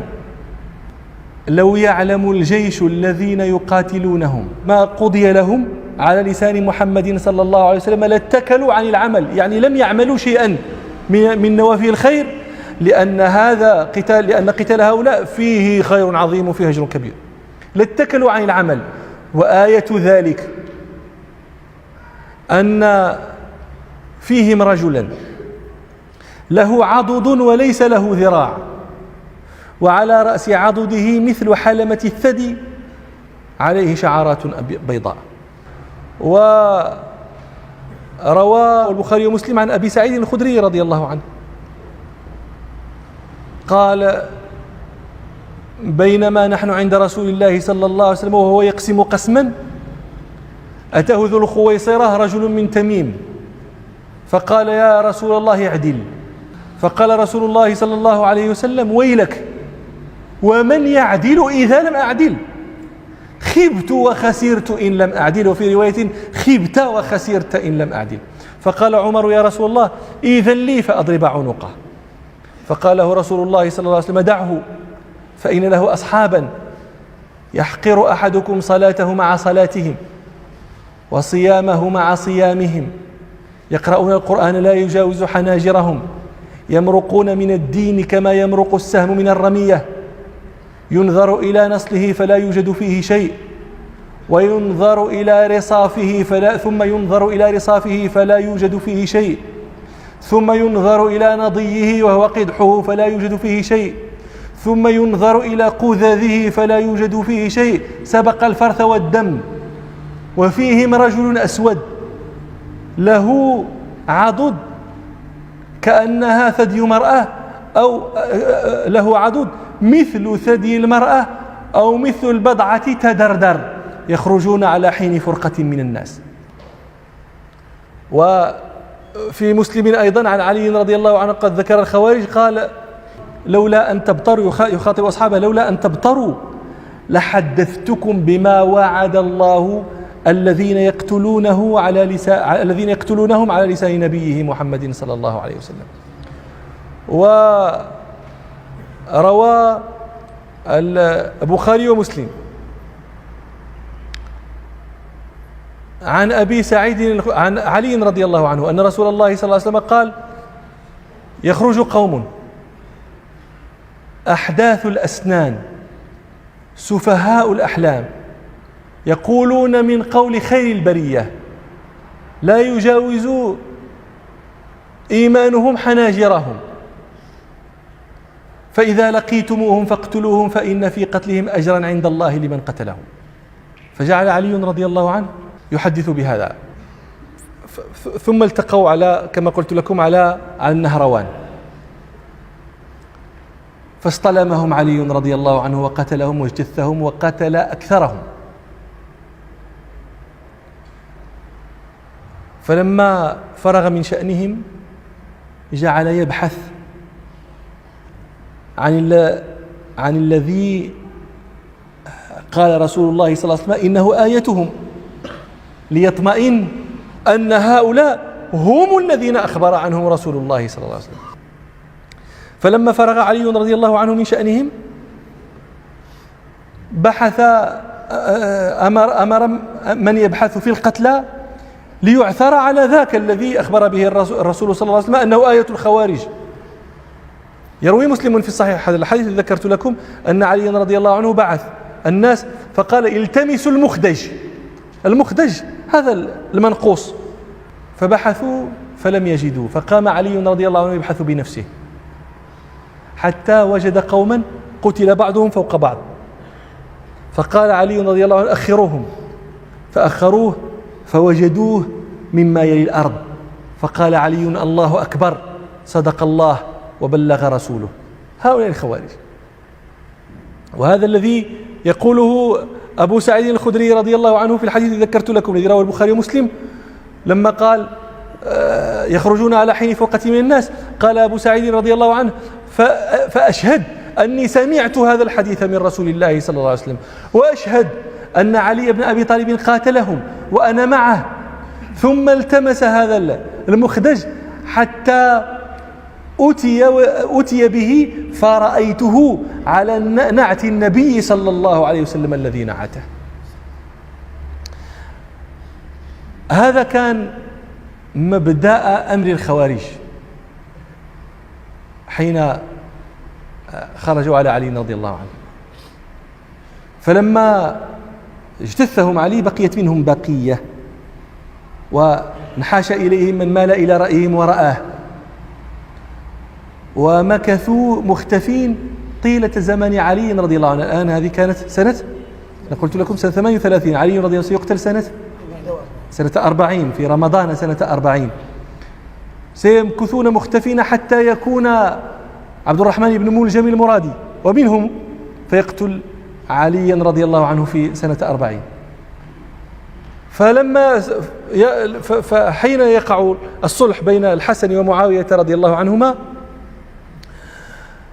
لو يعلم الجيش الذين يقاتلونهم ما قضي لهم على لسان محمد صلى الله عليه وسلم لاتكلوا عن العمل، يعني لم يعملوا شيئا من نوافل الخير، لأن قتال هؤلاء فيه خير عظيم وفيه أجر كبير، لاتكلوا عن العمل. وآية ذلك أن فيهم رجلا له عضد وليس له ذراع، وعلى رأس عضده مثل حلمة الثدي عليه شعرات بيضاء. وروى البخاري ومسلم عن أبي سعيد الخدري رضي الله عنه قال بينما نحن عند رسول الله صلى الله عليه وسلم وهو يقسم قسما أتاه ذو الخويصرة رجل من تميم فقال يا رسول الله اعدل، فقال رسول الله صلى الله عليه وسلم ويلك ومن يعدل إذا لم أعدل، خبت وخسرت إن لم أعدل، وفي رواية خبت وخسرت إن لم أعدل. فقال عمر يا رسول الله إذن لي فأضرب عنقه، فقال له رسول الله صلى الله عليه وسلم دعه فإن له أصحابا يحقر أحدكم صلاته مع صلاتهم وصيامه مع صيامهم، يقرؤون القرآن لا يجاوز حناجرهم، يمرقون من الدين كما يمرق السهم من الرمية، ينظر إلى نصله فلا يوجد فيه شيء، وينظر إلى رصافه ثم ينظر إلى رصافه فلا يوجد فيه شيء، ثم ينظر إلى نضيه وهو قدحه فلا يوجد فيه شيء، ثم ينظر إلى قذذه فلا يوجد فيه شيء، سبق الفرث والدم. وفيهم رجل أسود له عضد كأنها ثدي مرأة، أو له عضد مثل ثدي المرأة أو مثل البضعة تدردر، يخرجون على حين فرقة من الناس. وفي مسلم أيضا عن علي رضي الله عنه قد ذكر الخوارج قال لولا أن تبطروا، يخاطب أصحابه لولا أن تبطروا لحدثتكم بما وعد الله الذين يقتلونهم على لسان نبيه محمد صلى الله عليه وسلم. وروى البخاري ومسلم عن أبي سعيد عن علي رضي الله عنه أن رسول الله صلى الله عليه وسلم قال يخرج قوم أحداث الأسنان سفهاء الأحلام يقولون من قول خير البرية لا يجاوز إيمانهم حناجرهم، فإذا لقيتموهم فاقتلوهم فإن في قتلهم أجرا عند الله لمن قتلهم. فجعل علي رضي الله عنه يحدث بهذا. ثم التقوا على كما قلت لكم على النهروان، فاصطلمهم علي رضي الله عنه وقتلهم واجتثهم وقتل أكثرهم. فلما فرغ من شأنهم جعل يبحث عن الذي قال رسول الله صلى الله عليه وسلم إنه آيتهم، ليطمئن أن هؤلاء هم الذين أخبر عنهم رسول الله صلى الله عليه وسلم. فلما فرغ علي رضي الله عنه من شأنهم بحث، أمر من يبحث في القتلى ليعثر على ذاك الذي أخبر به الرسول صلى الله عليه وسلم أنه آية الخوارج. يروي مسلم في الصحيح هذا الحديث الذي ذكرت لكم أن علي رضي الله عنه بعث الناس فقال التمسوا المخدج هذا المنقوص، فبحثوا فلم يجدوا، فقام علي رضي الله عنه يبحث بنفسه حتى وجد قوما قتل بعضهم فوق بعض، فقال علي رضي الله عنه أخروهم، فأخروه فوجدوه مما يلي الأرض، فقال علي الله أكبر صدق الله وبلغ رسوله. هؤلاء الخوارج. وهذا الذي يقوله أبو سعيد الخدري رضي الله عنه في الحديث الذي ذكرت لكم الذي رواه البخاري ومسلم لما قال يخرجون على حين فوقة من الناس، قال أبو سعيد رضي الله عنه فأشهد أني سمعت هذا الحديث من رسول الله صلى الله عليه وسلم، وأشهد أن علي بن أبي طالب قاتلهم وأنا معه، ثم التمس هذا المخدج حتى أتي به فرأيته على نعت النبي صلى الله عليه وسلم الذي نعته. هذا كان مبدأ أمر الخوارج حين خرجوا على علي رضي الله عنه. فلما اجتثهم علي بقيت منهم بقية، وانحاش إليهم من مال إلى رأيهم ورآه، ومكثوا مختفين طيلة زمن علي رضي الله عنه. الآن هذه كانت سنة، أنا قلت لكم سنة 38، علي رضي الله عنه سيقتل سنة 40 في رمضان سنة 40. سيمكثون مختفين حتى يكون عبد الرحمن بن ملجم المرادي ومنهم فيقتل عليا رضي الله عنه في سنة 40. فحين يقع الصلح بين الحسن ومعاوية رضي الله عنهما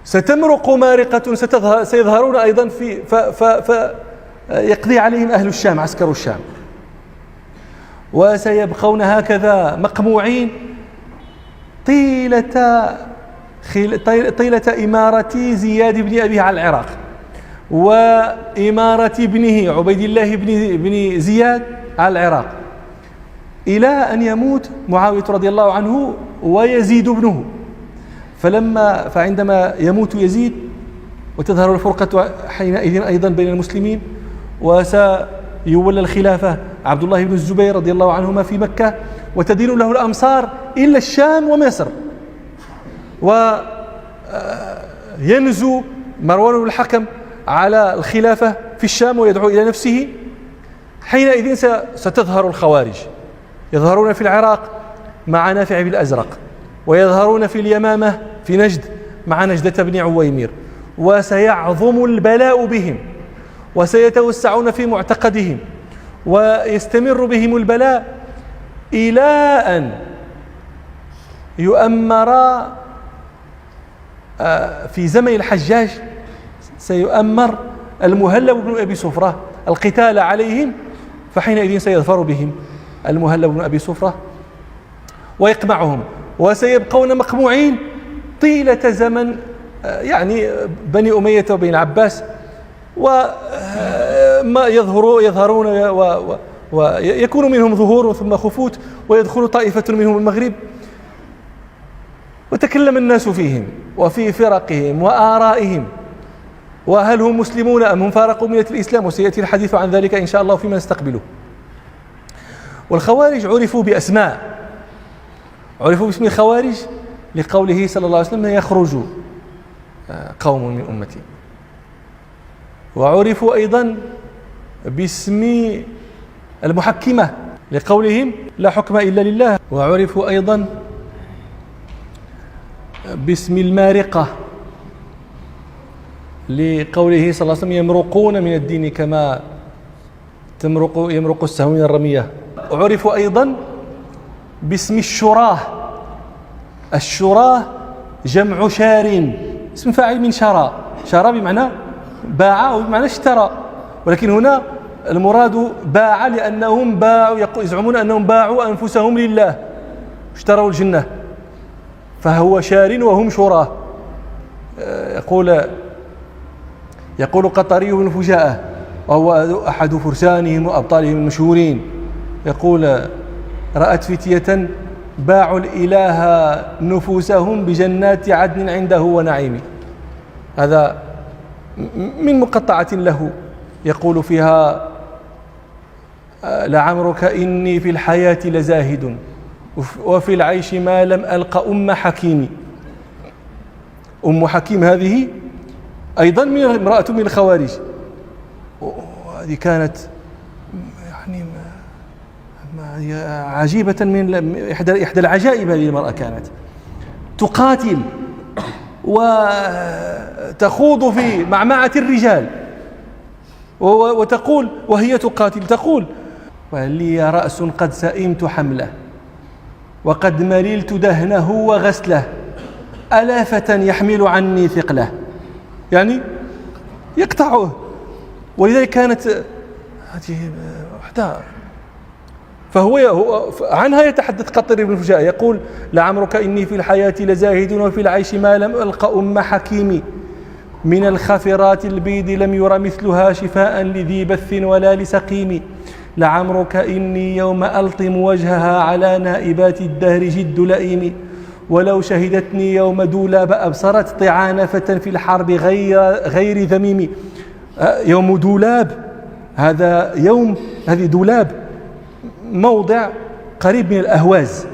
ستمرق مارقة سيظهرون أيضا فيقضي عليهم أهل الشام عسكر الشام، وسيبقون هكذا مقموعين طيلة إمارة زياد بن أبي على العراق وإمارة ابنه عبيد الله بن زياد على العراق، إلى أن يموت معاوية رضي الله عنه ويزيد ابنه. فعندما يموت يزيد وتظهر الفرقة حينئذ أيضا بين المسلمين، وسيولى الخلافة عبد الله بن الزبير رضي الله عنهما في مكة، وتدين له الأمصار إلا الشام ومصر، وينزو مروان بن الحكم على الخلافة في الشام ويدعو إلى نفسه. حينئذ ستظهر الخوارج، يظهرون في العراق مع نافع بن الأزرق، ويظهرون في اليمامة في نجد مع نجدة بن عويمر، وسيعظم البلاء بهم وسيتوسعون في معتقدهم ويستمر بهم البلاء إلى أن يؤمر في زمن الحجاج سيؤمر المهلب بن أبي صفرة القتال عليهم، فحينئذ سيظفر بهم المهلب بن أبي صفرة ويقمعهم، وسيبقون مقموعين طيلة زمن يعني بني أمية وبين عباس، وما يظهرون ويكون منهم ظهور ثم خفوت، ويدخل طائفة منهم المغرب، وتكلم الناس فيهم وفي فرقهم وآرائهم، وهل هم مسلمون أم هم فارقوا ملة الإسلام، وسيأتي الحديث عن ذلك إن شاء الله فيما نستقبله. والخوارج عرفوا بأسماء، عرفوا باسم الخوارج لقوله صلى الله عليه وسلم يخرج قوم من أمتي، وعرفوا أيضا باسم المحكمة لقولهم لا حكم إلا لله، وعرفوا أيضا باسم المارقة لقوله صلى الله عليه وسلم يمرقون من الدين كما يمرق السهم من الرمية. عرفوا أيضا باسم الشراه. الشراه جمع شار، اسم فاعل من شرى. شرى بمعنى باع أو بمعنى اشترى، ولكن هنا المراد باع لأنهم باعوا، يزعمون أنهم باعوا أنفسهم لله، اشتروا الجنة، فهو شار وهم شراه. يقول قطري بن فجاءة وهو أحد فرسانهم وأبطالهم المشهورين، يقول رأت فتية باعوا الإله نفوسهم بجنات عدن عنده ونعيمه. هذا من مقطعة له يقول فيها لعمرك إني في الحياة لزاهد وفي العيش ما لم ألق أم حكيم. أم حكيم هذه أيضا من امرأة من الخوارج، وهذه كانت يعني عجيبة، من إحدى العجائب. هذه المرأة كانت تقاتل وتخوض في معمعة الرجال، وتقول وهي تقاتل تقول ولي رأس قد سئمت حمله وقد مللت دهنه وغسله ألا فتى يحمل عني ثقله، يعني يقطعه. ولذلك كانت هذه وحدها. فهو عنها يتحدث قطري بن فجاء يقول لعمرك إني في الحياة لزاهد وفي العيش ما لم ألق أم حكيم من الخفرات البيض لم ير مثلها شفاء لذي بث ولا لسقيم. لعمرك إني يوم ألطم وجهها على نائبات الدهر جد لئيم ولو شهدتني يوم دولاب أبصرت طعانفة في الحرب غير ذميم. يوم دولاب هذا يوم، هذه دولاب موضع قريب من الأهواز،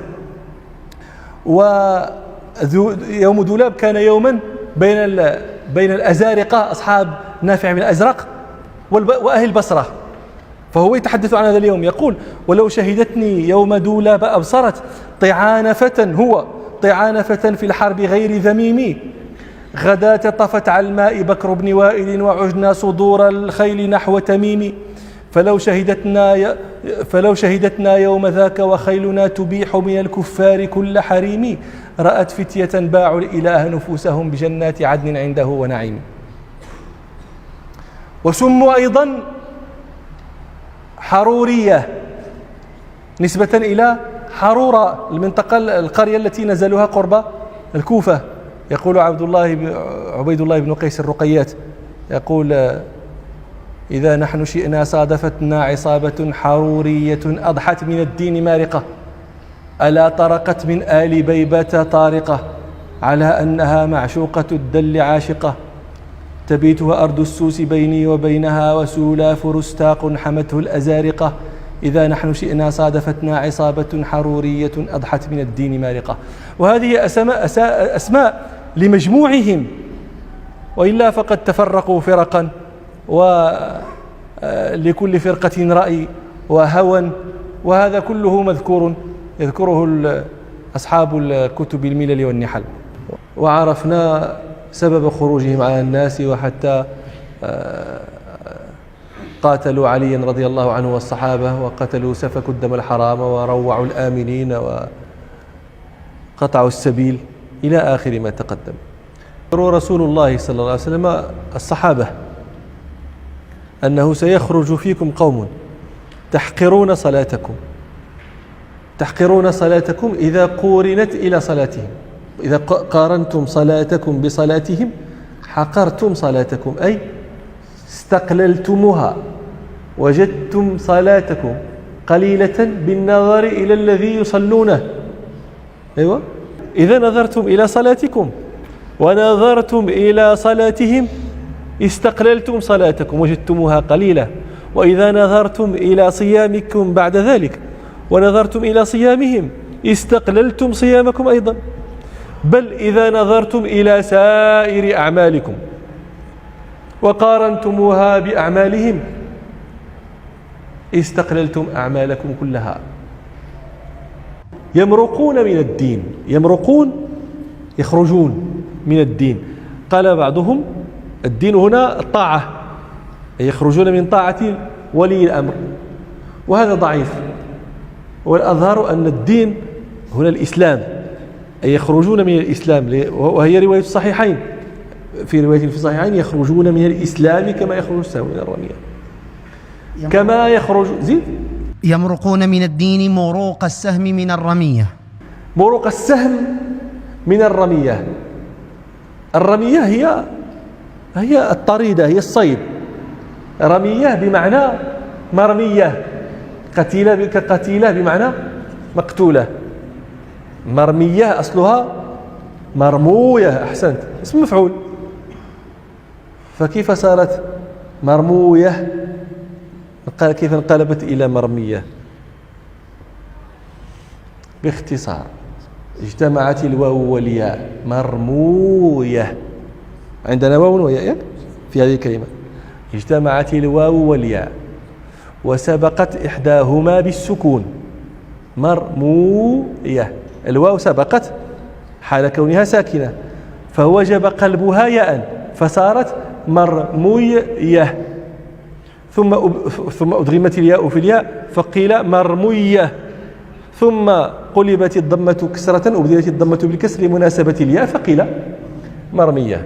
ويوم دولاب كان يوما بين الأزارقة أصحاب نافع بن الأزرق وأهل البصرة. فهو يتحدث عن هذا اليوم يقول ولو شهدتني يوم دولاب أبصرت طعانفة في الحرب غير ذميم. غدا طفت على الماء بكر بن وائل وعجنا صدور الخيل نحو تميم. فلو شهدتنا يوم ذاك وخيلنا تبيح من الكفار كل حريم. رأت فتية باعوا الإله نفوسهم بجنات عدن عنده ونعيم. وسموا أيضا حرورية نسبة إلى حرورة المنطقة القرية التي نزلوها قرب الكوفة. يقول عبيد الله بن قيس الرقيات يقول إذا نحن شئنا صادفتنا عصابة حرورية أضحت من الدين مارقة ألا طرقت من آل بيبة طارقة على أنها معشوقة الدل عاشقة تبيتها أرض السوس بيني وبينها وسولاف رستاق حمته الأزارقة. إذا نحن شئنا صادفتنا عصابة حرورية أضحت من الدين مارقة. وهذه أسماء لمجموعهم، وإلا فقد تفرقوا فرقا ولكل فرقة رأي وهوى، وهذا كله مذكور يذكره أصحاب الكتب الملل والنحل. وعرفنا سبب خروجهم على الناس، وحتى قاتلوا عليا رضي الله عنه والصحابة، وقتلوا سفكوا الدم الحرام وروعوا الآمنين وقطعوا السبيل إلى آخر ما تقدم. رسول الله صلى الله عليه وسلم الصحابة أنه سيخرج فيكم قوم تحقرون صلاتكم إذا قورنت إلى صلاتهم. إذا قارنتم صلاتكم بصلاتهم حقرتم صلاتكم، أي استقللتموها، وجدتم صلاتكم قليلة بالنظر إلى الذي يصلونه. أيوة، إذا نظرتم إلى صلاتكم ونظرتم إلى صلاتهم استقللتم صلاتكم وجدتموها قليلة. وإذا نظرتم إلى صيامكم بعد ذلك ونظرتم إلى صيامهم استقللتم صيامكم أيضا. بل إذا نظرتم إلى سائر أعمالكم وقارنتموها بأعمالهم استقللتم أعمالكم كلها. يمرقون من الدين، يمرقون يخرجون من الدين. قال بعضهم الدين هنا الطاعة، يخرجون من طاعة ولي الأمر، وهذا ضعيف. والأظهر أن الدين هنا الإسلام، أي يخرجون من الإسلام، وهي رواية الصحيحين، في رواية في الصحيحين يخرجون من الإسلام كما يخرج السهم من الرمية، كما يخرج زيد يمرقون من الدين مروق السهم من الرمية. مروق السهم من الرمية. الرمية هي الطريدة، هي الصيد. رمية بمعنى مرمية، قتيلة كقتيلة بمعنى مقتولة. مرمية أصلها مرموية، أحسنت، اسم مفعول، فكيف صارت مرموية؟ كيف انقلبت إلى مرمية؟ باختصار اجتمعت الواو والياء، مرموية. عندنا واو وياء في هذه الكلمة. اجتمعت الواو والياء وسبقت إحداهما بالسكون، مرموية. الواو سبقت حال كونها ساكنة، فوجب قلبها ياء فصارت مرموية، ثم أدغمت الياء في الياء فقيل مرمية، ثم قلبت الضمة كسرة وبدلت الضمة بالكسر لمناسبة الياء فقيل مرمية.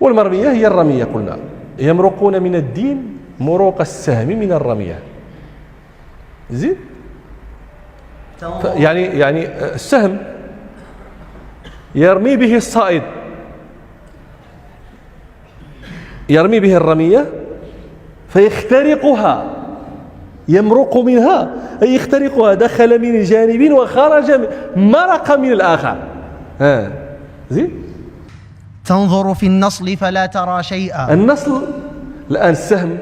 والمرمية هي الرمية قلنا. يمرقون من الدين مروق السهم من الرمية. زين؟ يعني السهم يرمي به الصائد، يرمي به الرمية فيخترقها، يمرق منها أي يخترقها، دخل من الجانب وخرج مرق من الآخر. زين؟ تنظر في النصل فلا ترى شيئا. النصل الآن السهم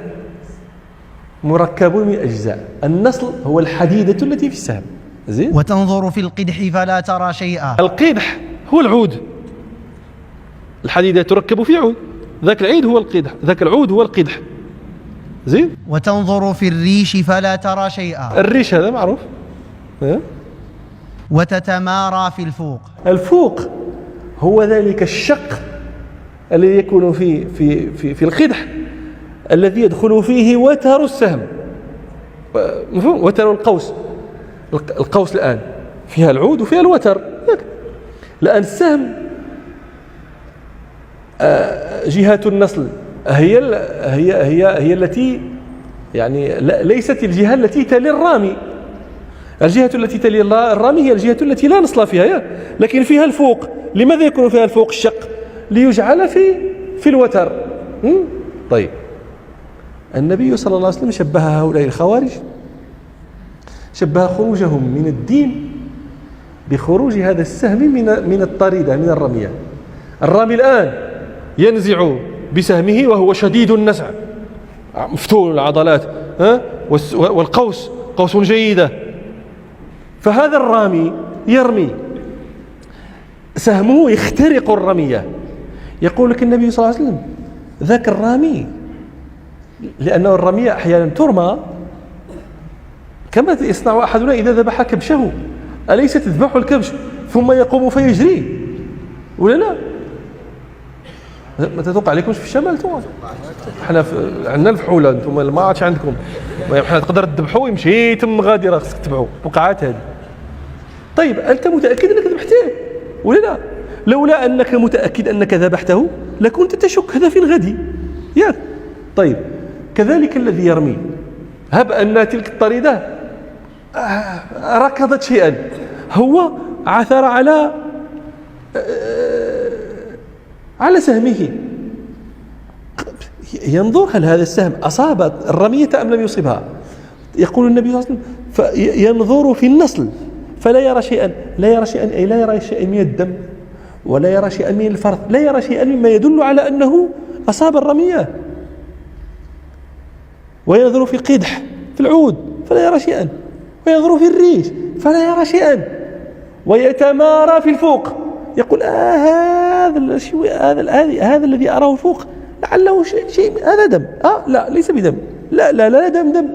مركب من أجزاء، النصل هو الحديدة التي في السهم. زين؟ وتنظر في القدح فلا ترى شيئا. القدح هو العود، الحديدة تركب في عود، ذاك العيد هو القدح، ذاك العود هو القدح. زين؟ وتنظر في الريش فلا ترى شيئا. الريش هذا معروف. وتتمارى في الفوق. الفوق هو ذلك الشق الذي يكون في القدح الذي يدخل فيه وتر السهم، مفهوم؟ وتر القوس. القوس الآن فيها العود وفيها الوتر. الآن السهم جهات النصل هي التي يعني ليست الجهة التي تلي الرامي. الجهة التي تلي الرامي هي الجهة التي لا نصل فيها، لكن فيها الفوق. لماذا يكون فيها الفوق الشق؟ ليجعل في الوتر. طيب، النبي صلى الله عليه وسلم شبه هؤلاء الخوارج، شبه خروجهم من الدين بخروج هذا السهم من الطريدة، من الرمية. الرامي الآن ينزع بسهمه وهو شديد النزع، مفتول العضلات، والقوس قوس جيدة. فهذا الرامي يرمي، سهمه يخترق الرمية. يقول لك النبي صلى الله عليه وسلم ذاك الرامي، لأنه الرمية أحيانا ترمى كما يصنع أحدنا إذا ذبح كبشه، أليس تذبح الكبش ثم يقوم فيجري ولا لا؟ ما تتوقع عليكمش في الشمال؟ احنا عندنا الفحولة، انتم ما عادش عندكم. احنا تقدر تذبحوا ويمشي تم غادي، راه خصك تتبعوا الوقعات هذه. طيب أنت متأكد أنك ذبحته ولا لا؟ لولا أنك متأكد أنك ذبحته لكنت تشك هذا في الغد، ياك؟ طيب كذلك الذي يرمي، هب أن تلك الطريدة ركضت شيئا، هو عثر على سهمه، ينظر هل هذا السهم أصاب الرمية أم لم يصبها. يقول النبي صلى الله عليه وسلم فينظر في النصل فلا يرى شيئا، لا يرى شيئا أي لا يرى شيئا من الدم، ولا يرى شيئا من الفرث، لا يرى شيئا مما يدل على أنه أصاب الرمية. وينظر في القدح في العود فلا يرى شيئا، وينظر في الريش فلا يرى شيئا، ويتمارى في الفوق، يقول هذا الذي أراه فوق لعله شيء، هذا دم، لا ليس بدم، لا لا لا دم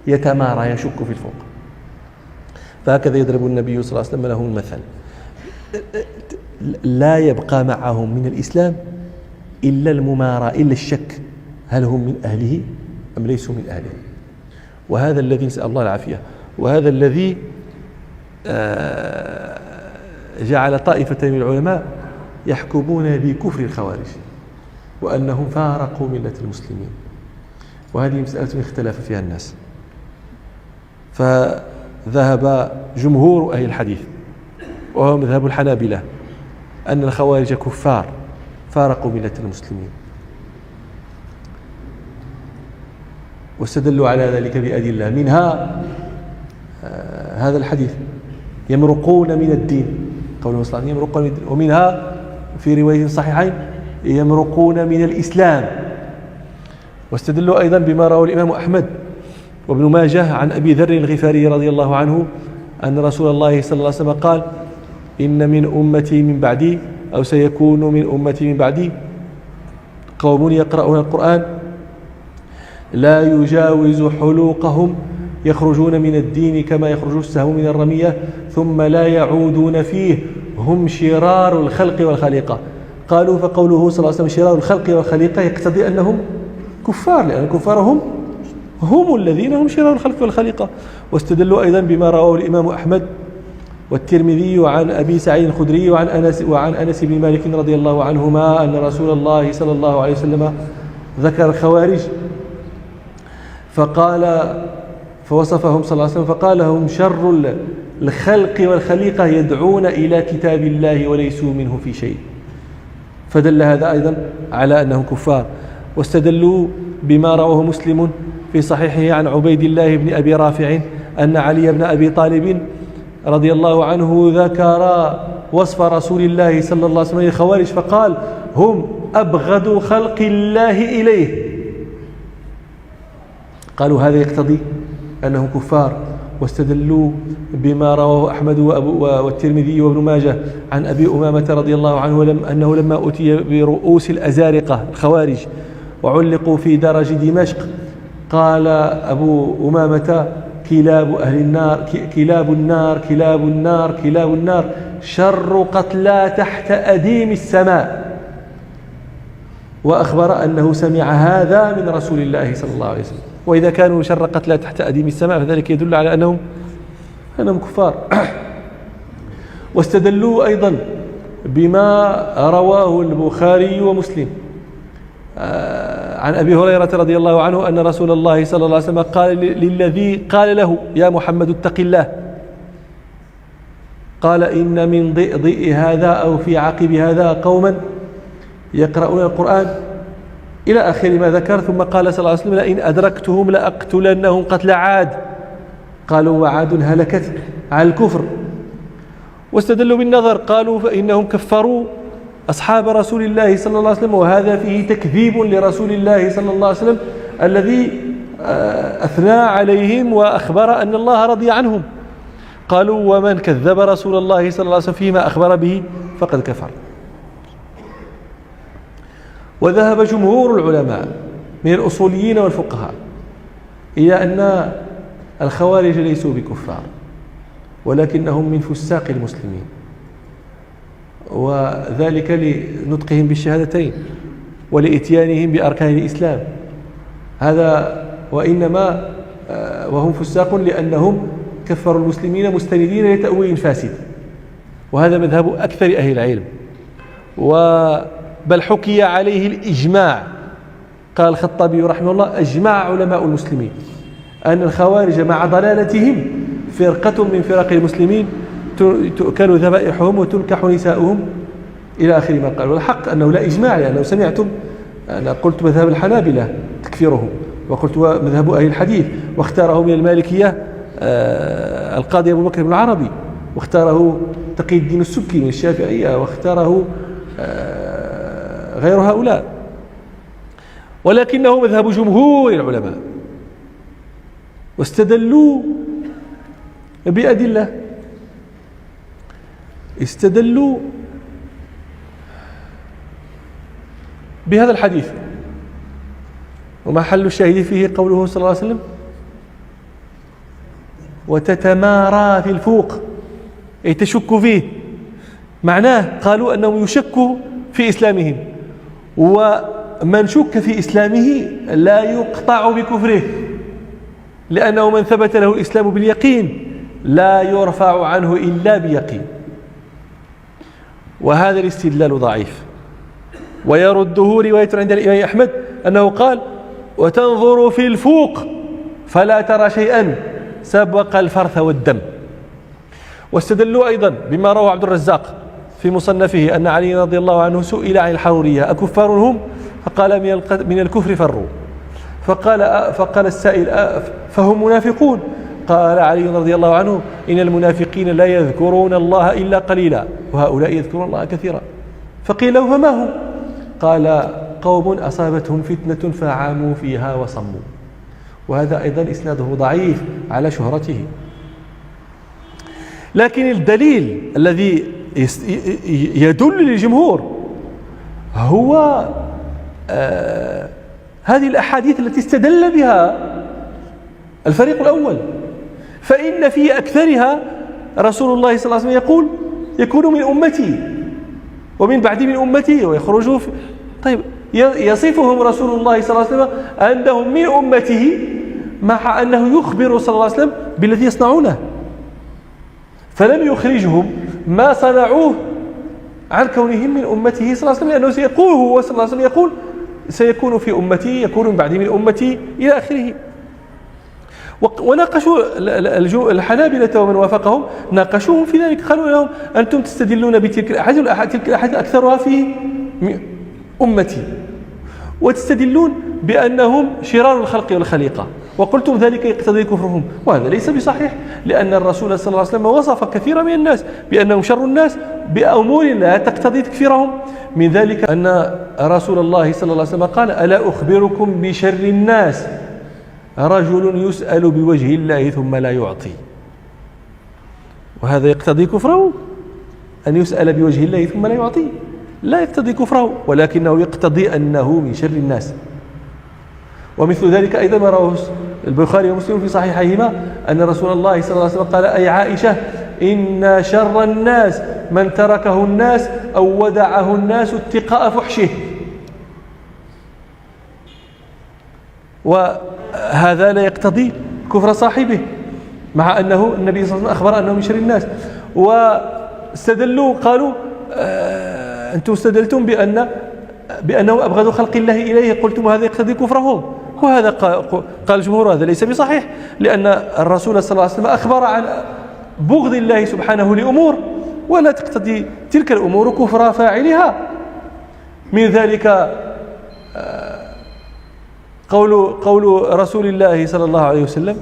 يتمارى يشك في الفوق. فهكذا يضرب النبي صلى الله عليه وسلم له المثل. لا يبقى معهم من الإسلام إلا الممارى، إلا الشك، هل هم من أهله أم ليسوا من أهله. وهذا الذي نسأل الله العافية، وهذا الذي جعل طائفة من العلماء يحكمون بكفر الخوارج وأنهم فارقوا ملة المسلمين، وهذه مسألة اختلف فيها الناس. فذهب جمهور أهل الحديث وهو مذهب الحنابلة أن الخوارج كفار فارقوا ملة المسلمين، واستدلوا على ذلك بأدلة منها هذا الحديث يمرقون من الدين، قوله صلى الله عليه وسلم يمرقون من الدين، ومنها في رواية صحيحين يمرقون من الإسلام. واستدلوا أيضا بما رواه الإمام أحمد وابن ماجه عن أبي ذر الغفاري رضي الله عنه أن رسول الله صلى الله عليه وسلم قال: إن من أمتي من بعدي، أو سيكون من أمتي من بعدي قوم يقرؤون القرآن لا يجاوز حلوقهم يخرجون من الدين كما يخرج السهم من الرمية ثم لا يعودون فيه، هم شرار الخلق والخليقة. قالوا فقوله صلى الله عليه وسلم شرار الخلق والخليقة يقتضي أنهم كفار، لأن الكفار هم الذين هم شرار الخلق والخليقة. واستدلوا أيضا بما رواه الإمام أحمد والترمذي عن أبي سعيد الخدري وعن أنس بن مالك رضي الله عنهما أن رسول الله صلى الله عليه وسلم ذكر الخوارج فوصفهم صلى الله عليه وسلم فقال: هم شر الخلق والخليقة يدعون إلى كتاب الله وليسوا منه في شيء. فدل هذا أيضا على أنهم كفار. واستدلوا بما رواه مسلم في صحيحه عن عبيد الله بن أبي رافع أن علي بن أبي طالب رضي الله عنه ذكر وصف رسول الله صلى الله عليه وسلم للخوارج فقال: هم أبغض خلق الله إليه. قالوا هذا يقتضي أنهم كفار. واستدلوا بما رواه أحمد والترمذي وابن ماجه عن أبي أمامة رضي الله عنه أنه لما أتي برؤوس الأزارقة الخوارج وعلقوا في درج دمشق قال أبو أمامة: كلاب أهل النار، كلاب النار، كلاب النار، كلاب النار، شر قتلى تحت أديم السماء. وأخبر أنه سمع هذا من رسول الله صلى الله عليه وسلم. وإذا كانوا شر قتلى تحت أديم السماء فذلك يدل على أنهم كفار. واستدلوا أيضا بما رواه البخاري ومسلم عن أبي هريرة رضي الله عنه أن رسول الله صلى الله عليه وسلم قال للذي قال له: يا محمد اتق الله، قال: إن من ضئضئ هذا أو في عقب هذا قوما يقرؤون القرآن إلى آخر ما ذكر. ثم قال صلى الله عليه وسلم: لئن أدركتهم لأقتلنهم قتل عاد. قالوا: وعاد هلكت على الكفر. واستدلوا بالنظر قالوا: فإنهم كفروا أصحاب رسول الله صلى الله عليه وسلم، وهذا فيه تكذيب لرسول الله صلى الله عليه وسلم الذي أثنى عليهم وأخبر أن الله رضي عنهم. قالوا: ومن كذب رسول الله صلى الله عليه وسلم فيما أخبر به فقد كفر. وذهب جمهور العلماء من الأصوليين والفقهاء إلى أن الخوارج ليسوا بكفار ولكنهم من فساق المسلمين، وذلك لنطقهم بالشهادتين ولإتيانهم بأركان الإسلام. هذا وإنما وهم فساق لأنهم كفروا المسلمين مستندين لتأويل فاسد، وهذا مذهب أكثر أهل العلم. بل حكي عليه الإجماع. قال الخطابي رحمه الله: أجمع علماء المسلمين أن الخوارج مع ضلالتهم فرقة من فرق المسلمين تؤكل ذبائحهم وتنكح نساؤهم إلى آخر ما قال. والحق أنه لا إجماع، لأنه سمعتم أنا قلت مذهب الحنابلة تكفيرهم، وقلت مذهب أهل الحديث، واختاره من المالكية القاضي أبو بكر بن العربي، واختاره تقي الدين السبكي من الشافعية، واختاره غير هؤلاء، ولكنه مذهب جمهور العلماء. واستدلوا بأدلة، استدلوا بهذا الحديث ومحل الشاهد فيه قوله صلى الله عليه وسلم وتتمارى في الفوق، أي تشك فيه. معناه قالوا أنهم يشكوا في إسلامهم، ومن شك في إسلامه لا يقطع بكفره، لأنه من ثبت له الإسلام باليقين لا يرفع عنه إلا بيقين. وهذا الاستدلال ضعيف، ويرده رواية عند الإمام أحمد أنه قال وتنظر في الفوق فلا ترى شيئا سبق الفرث والدم. واستدلوا أيضا بما روى عبد الرزاق في مصنفه أن علي رضي الله عنه سئل عن الحرورية أكفار هم؟ فقال من الكفر فروا. فقال السائل فهم منافقون؟ قال علي رضي الله عنه إن المنافقين لا يذكرون الله إلا قليلا وهؤلاء يذكرون الله كثيرا. فقيل له فما هم؟ قال قوم أصابتهم فتنة فعاموا فيها وصموا. وهذا أيضا إسناده ضعيف على شهرته. لكن الدليل الذي يدل للجمهور هو هذه الأحاديث التي استدل بها الفريق الأول، فإن في أكثرها رسول الله صلى الله عليه وسلم يقول يكون من أمتي ومن بعد من أمتي ويخرجوا طيب يصفهم رسول الله صلى الله عليه وسلم أنهم من أمته مع أنه يخبر صلى الله عليه وسلم بالذي يصنعونه، فلم يخرجهم ما صنعوه عن كونهم من أمته صلى الله عليه وسلم، لأنه سيقول هو صلى الله عليه وسلم يقول سيكون في أمتي يكون من بعد من أمتي إلى آخره. وناقشوا الحنابلة ومن وافقهم ناقشوهم في ذلك، قالوا لهم أنتم تستدلون بتلك الأحاديث، تلك الأحاديث أكثرها في أمتي، وتستدلون بأنهم شرار الخلق والخليقة، وقلتم ذلك يقتضي كفرهم، وهذا ليس بصحيح، لأن الرسول صلى الله عليه وسلم وصف كثيرا من الناس بأنهم شر الناس بأمور لا تقتضي تكفيرهم. من ذلك أن رسول الله صلى الله عليه وسلم قال ألا أخبركم بشر الناس رجل يسأل بوجه الله ثم لا يعطي. وهذا يقتضي كفره، أن يسأل بوجه الله ثم لا يعطي لا يقتضي كفره، ولكنه يقتضي أنه من شر الناس. ومثل ذلك أيضا ما رواه البخاري ومسلم في صحيحيهما أن رسول الله صلى الله عليه وسلم قال أي عائشة إن شر الناس من تركه الناس أو ودعه الناس اتقاء فحشه. وهذا لا يقتضي كفر صاحبه، مع أنه النبي صلى الله عليه وسلم أخبر أنه من شر الناس. واستدلوا قالوا أنتم استدلتم بأنهم أبغضوا خلق الله إليه، قلتم هذا يقتضي كفرهم، وهذا قال الجمهور هذا ليس بصحيح، لأن الرسول صلى الله عليه وسلم أخبر عن بغض الله سبحانه لأمور ولا تقتضي تلك الأمور كفر فاعلها. من ذلك قول رسول الله صلى الله عليه وسلم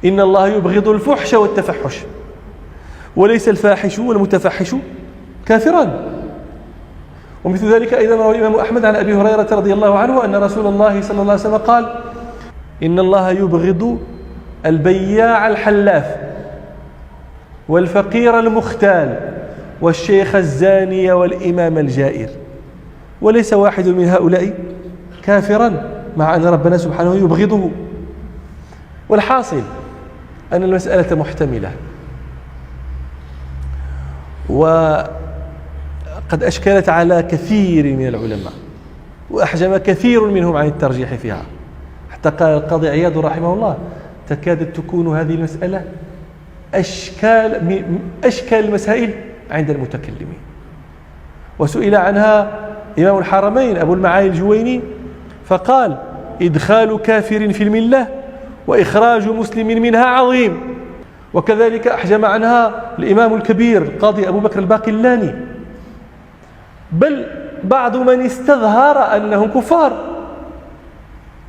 إن الله يبغض الفحش والتفحش وليس الفاحش والمتفحش كافرا. ومثل ذلك أيضا روى الإمام أحمد عن أبي هريرة رضي الله عنه أن رسول الله صلى الله عليه وسلم قال إن الله يبغض البياع الحلاف والفقير المختال والشيخ الزاني والإمام الجائر، وليس واحد من هؤلاء كافرا مع أن ربنا سبحانه يبغضه. والحاصل أن المسألة محتملة، وقد أشكلت على كثير من العلماء وأحجم كثير منهم عن الترجيح فيها، حتى قال القاضي عياض رحمه الله تكاد تكون هذه المسألة أشكال المسائل عند المتكلمين. وسئل عنها إمام الحرمين أبو المعالي الجويني فقال إدخال كافر في الملة وإخراج مسلم منها عظيم. وكذلك أحجم عنها الإمام الكبير القاضي أبو بكر الباقلاني، بل بعض من استظهر أنهم كفار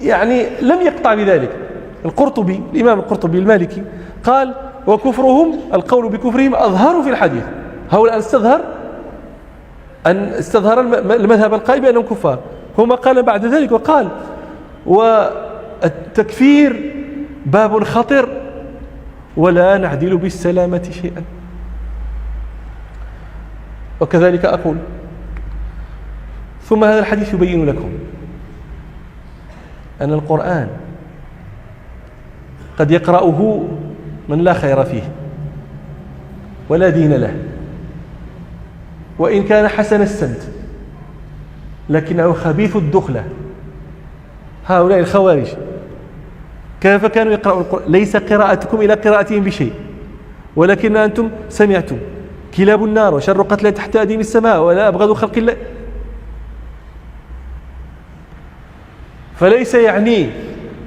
يعني لم يقطع بذلك. القرطبي الإمام القرطبي المالكي قال وكفرهم القول بكفرهم أظهر في الحديث. هؤلاء استظهر المذهب القائل بأنهم كفار، هما قال بعد ذلك وقال والتكفير باب خطر ولا نعدل بالسلامة شيئا. وكذلك أقول ثم هذا الحديث يبين لكم أن القرآن قد يقرأه من لا خير فيه ولا دين له، وإن كان حسن السمت لكنه خبيث الدخلة. هؤلاء الخوارج كيف كانوا يقرأون القرآن؟ ليس قراءتكم إلى قراءتهم بشيء، ولكن أنتم سمعتم كلاب النار وشر قتل تحت أديم السماء ولا أبغض خلق الله. فليس يعني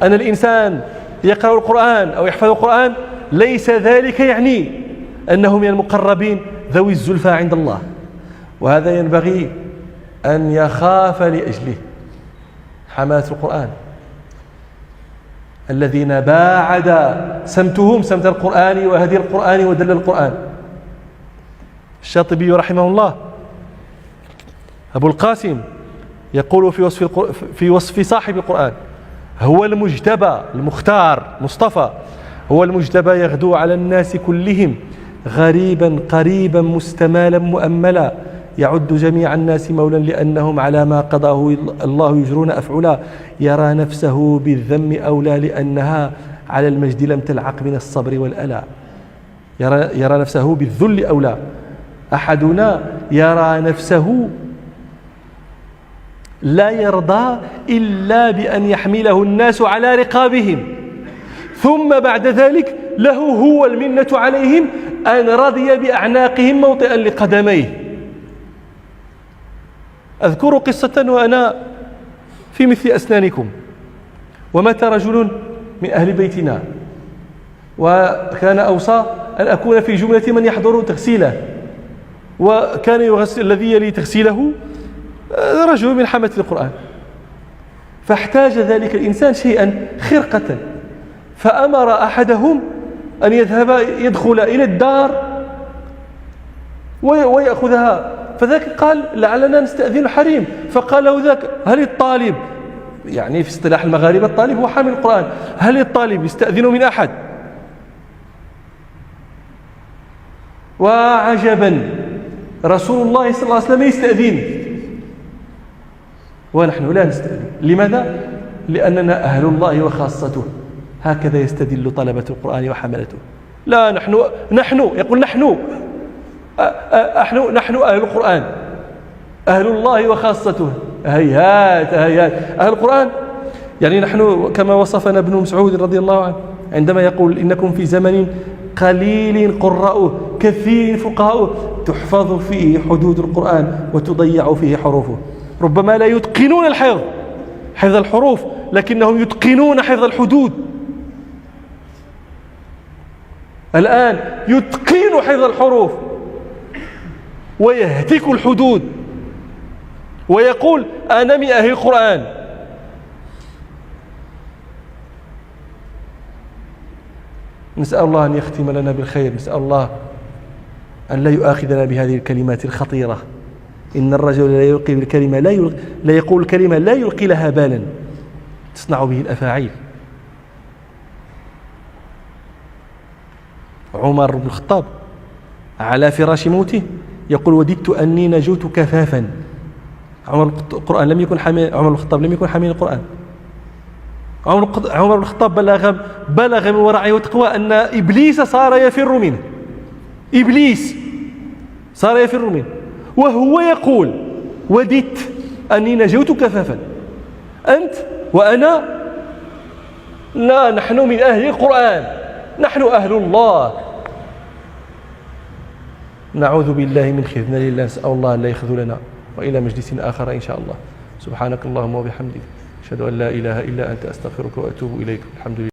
أن الإنسان يقرأ القرآن أو يحفظ القرآن ليس ذلك يعني أنه من المقربين ذوي الزلفى عند الله، وهذا ينبغي أن يخاف لأجله حماة القرآن الذين باعد سمتهم سمت القرآن وهدي القرآن ودل القرآن. الشاطبي رحمه الله أبو القاسم يقول في وصف صاحب القرآن: هو المجتبى المختار مصطفى، هو المجتبى يغدو على الناس كلهم غريبا قريبا مستمالا مؤملا، يعد جميع الناس مولا لأنهم على ما قضاه الله يجرون أفعلا، يرى نفسه بالذم أولى لأنها على المجد لم تلعق من الصبر والألا. يرى نفسه بالذل أولى. أحدنا يرى نفسه لا يرضى إلا بأن يحمله الناس على رقابهم، ثم بعد ذلك له هو المنة عليهم أن رضي بأعناقهم موطئا لقدميه. أذكر قصة وأنا في مثل أسنانكم، ومات رجل من أهل بيتنا وكان أوصى أن أكون في جملة من يحضر تغسيله، وكان يغسل الذي يلي تغسيله رجل من حملة القرآن، فاحتاج ذلك الإنسان شيئا خرقة، فأمر أحدهم أن يدخل إلى الدار ويأخذها، فذاك قال: لعلنا نستأذن حريم. فقال له ذاك: هل الطالب، يعني في اصطلاح المغاربة الطالب هو حامل القرآن، هل الطالب يستأذن من أحد؟ وعجبا رسول الله صلى الله عليه وسلم يستأذن ونحن لا نستأذن. لماذا؟ لأننا أهل الله وخاصته، هكذا يستدل طلبة القرآن وحملته. لا نحن يقول نحن أهل القرآن، أهل الله وخاصته. هيهات أهل القرآن يعني نحن كما وصفنا ابن مسعود رضي الله عنه عندما يقول: إنكم في زمن قليل قراؤه كثير فقهاؤه تحفظ فيه حدود القرآن وتضيع فيه حروفه. ربما لا يتقنون حفظ الحروف، لكنهم يتقنون حفظ الحدود. الآن يتقن حفظ الحروف ويهتك الحدود ويقول: أنا من أهل القرآن. نسأل الله أن يختم لنا بالخير، نسأل الله أن لا يؤاخذنا بهذه الكلمات الخطيرة. إن الرجل لا يلقي بالكلمة لا يقول الكلمة لا يلقي لها بالا تصنع به الأفاعيل. عمر بن الخطاب على فراش موته يقول: وددت أني نجوت كفافا. عمر بن الخطاب لم يكن حامل القرآن. عمر بن الخطاب بلغ من ورعه وتقوى أن إبليس صار يفر منه. إبليس صار يفر منه وهو يقول: وددت أني نجوت كفافا. أنت وأنا لا، نحن من أهل القرآن، نحن أهل الله. نعوذ بالله من خذلان الله، نسأل الله لا يخذلنا. وإلى مجلس آخر إن شاء الله. سبحانك اللهم وبحمدك، أشهد أن لا إله إلا أنت، أستغفرك وأتوب إليك. الحمد لله.